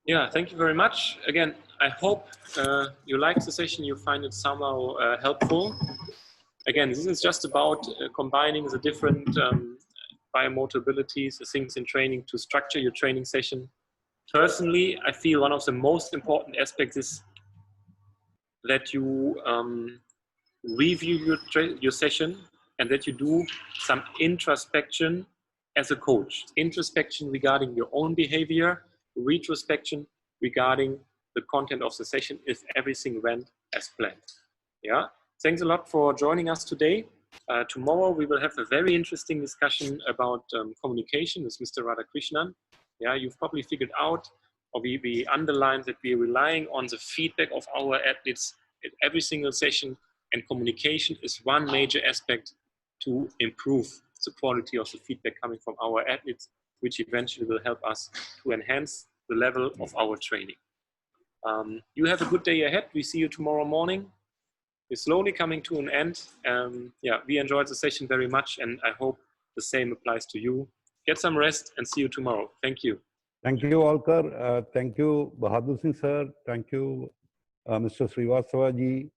Yeah, thank you very much. Again, I hope you liked the session, you find it somehow helpful. Again, this is just about combining the different biomotor abilities, the things in training to structure your training session. Personally, I feel one of the most important aspects is that you review your session and that you do some introspection as a coach. Introspection regarding your own behavior, retrospection regarding the content of the session if everything went as planned. Yeah, thanks a lot for joining us today. Tomorrow we will have a very interesting discussion about communication with Mr. Radhakrishnan. Yeah, you've probably figured out, or we underlined that we are relying on the feedback of our athletes at every single session, and communication is one major aspect to improve the quality of the feedback coming from our athletes, which eventually will help us to enhance the level of our training. You have a good day ahead. We see you tomorrow morning. We're slowly coming to an end. Yeah, we enjoyed the session very much, and I hope the same applies to you. Get some rest and see you tomorrow. Thank you. Thank you, Walker. Thank you, Bahadur Singh sir. Thank you, Mr. Srivastava ji.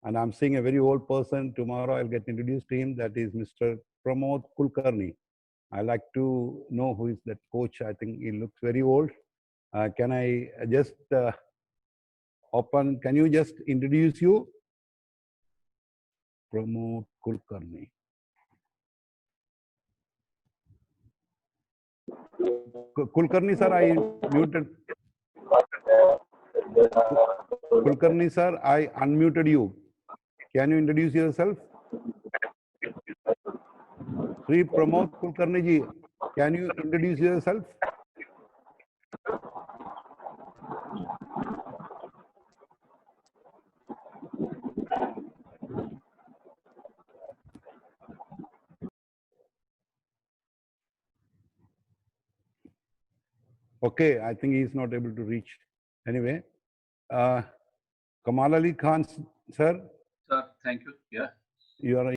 And I'm seeing a very old person. Tomorrow I'll get introduced to him. That is Mr. Pramod Kulkarni. I like to know who is that coach. I think he looks very old. Can I just can you just introduce you? Pramod Kulkarni. Kulkarni sir, I muted. Kulkarni sir, I unmuted you. Can you introduce yourself? Sri Pramod Kulkarni ji, can you introduce yourself? Okay, I think he is not able to reach. Anyway, Kamal Ali Khan, sir. Sir, thank you. Yeah. You are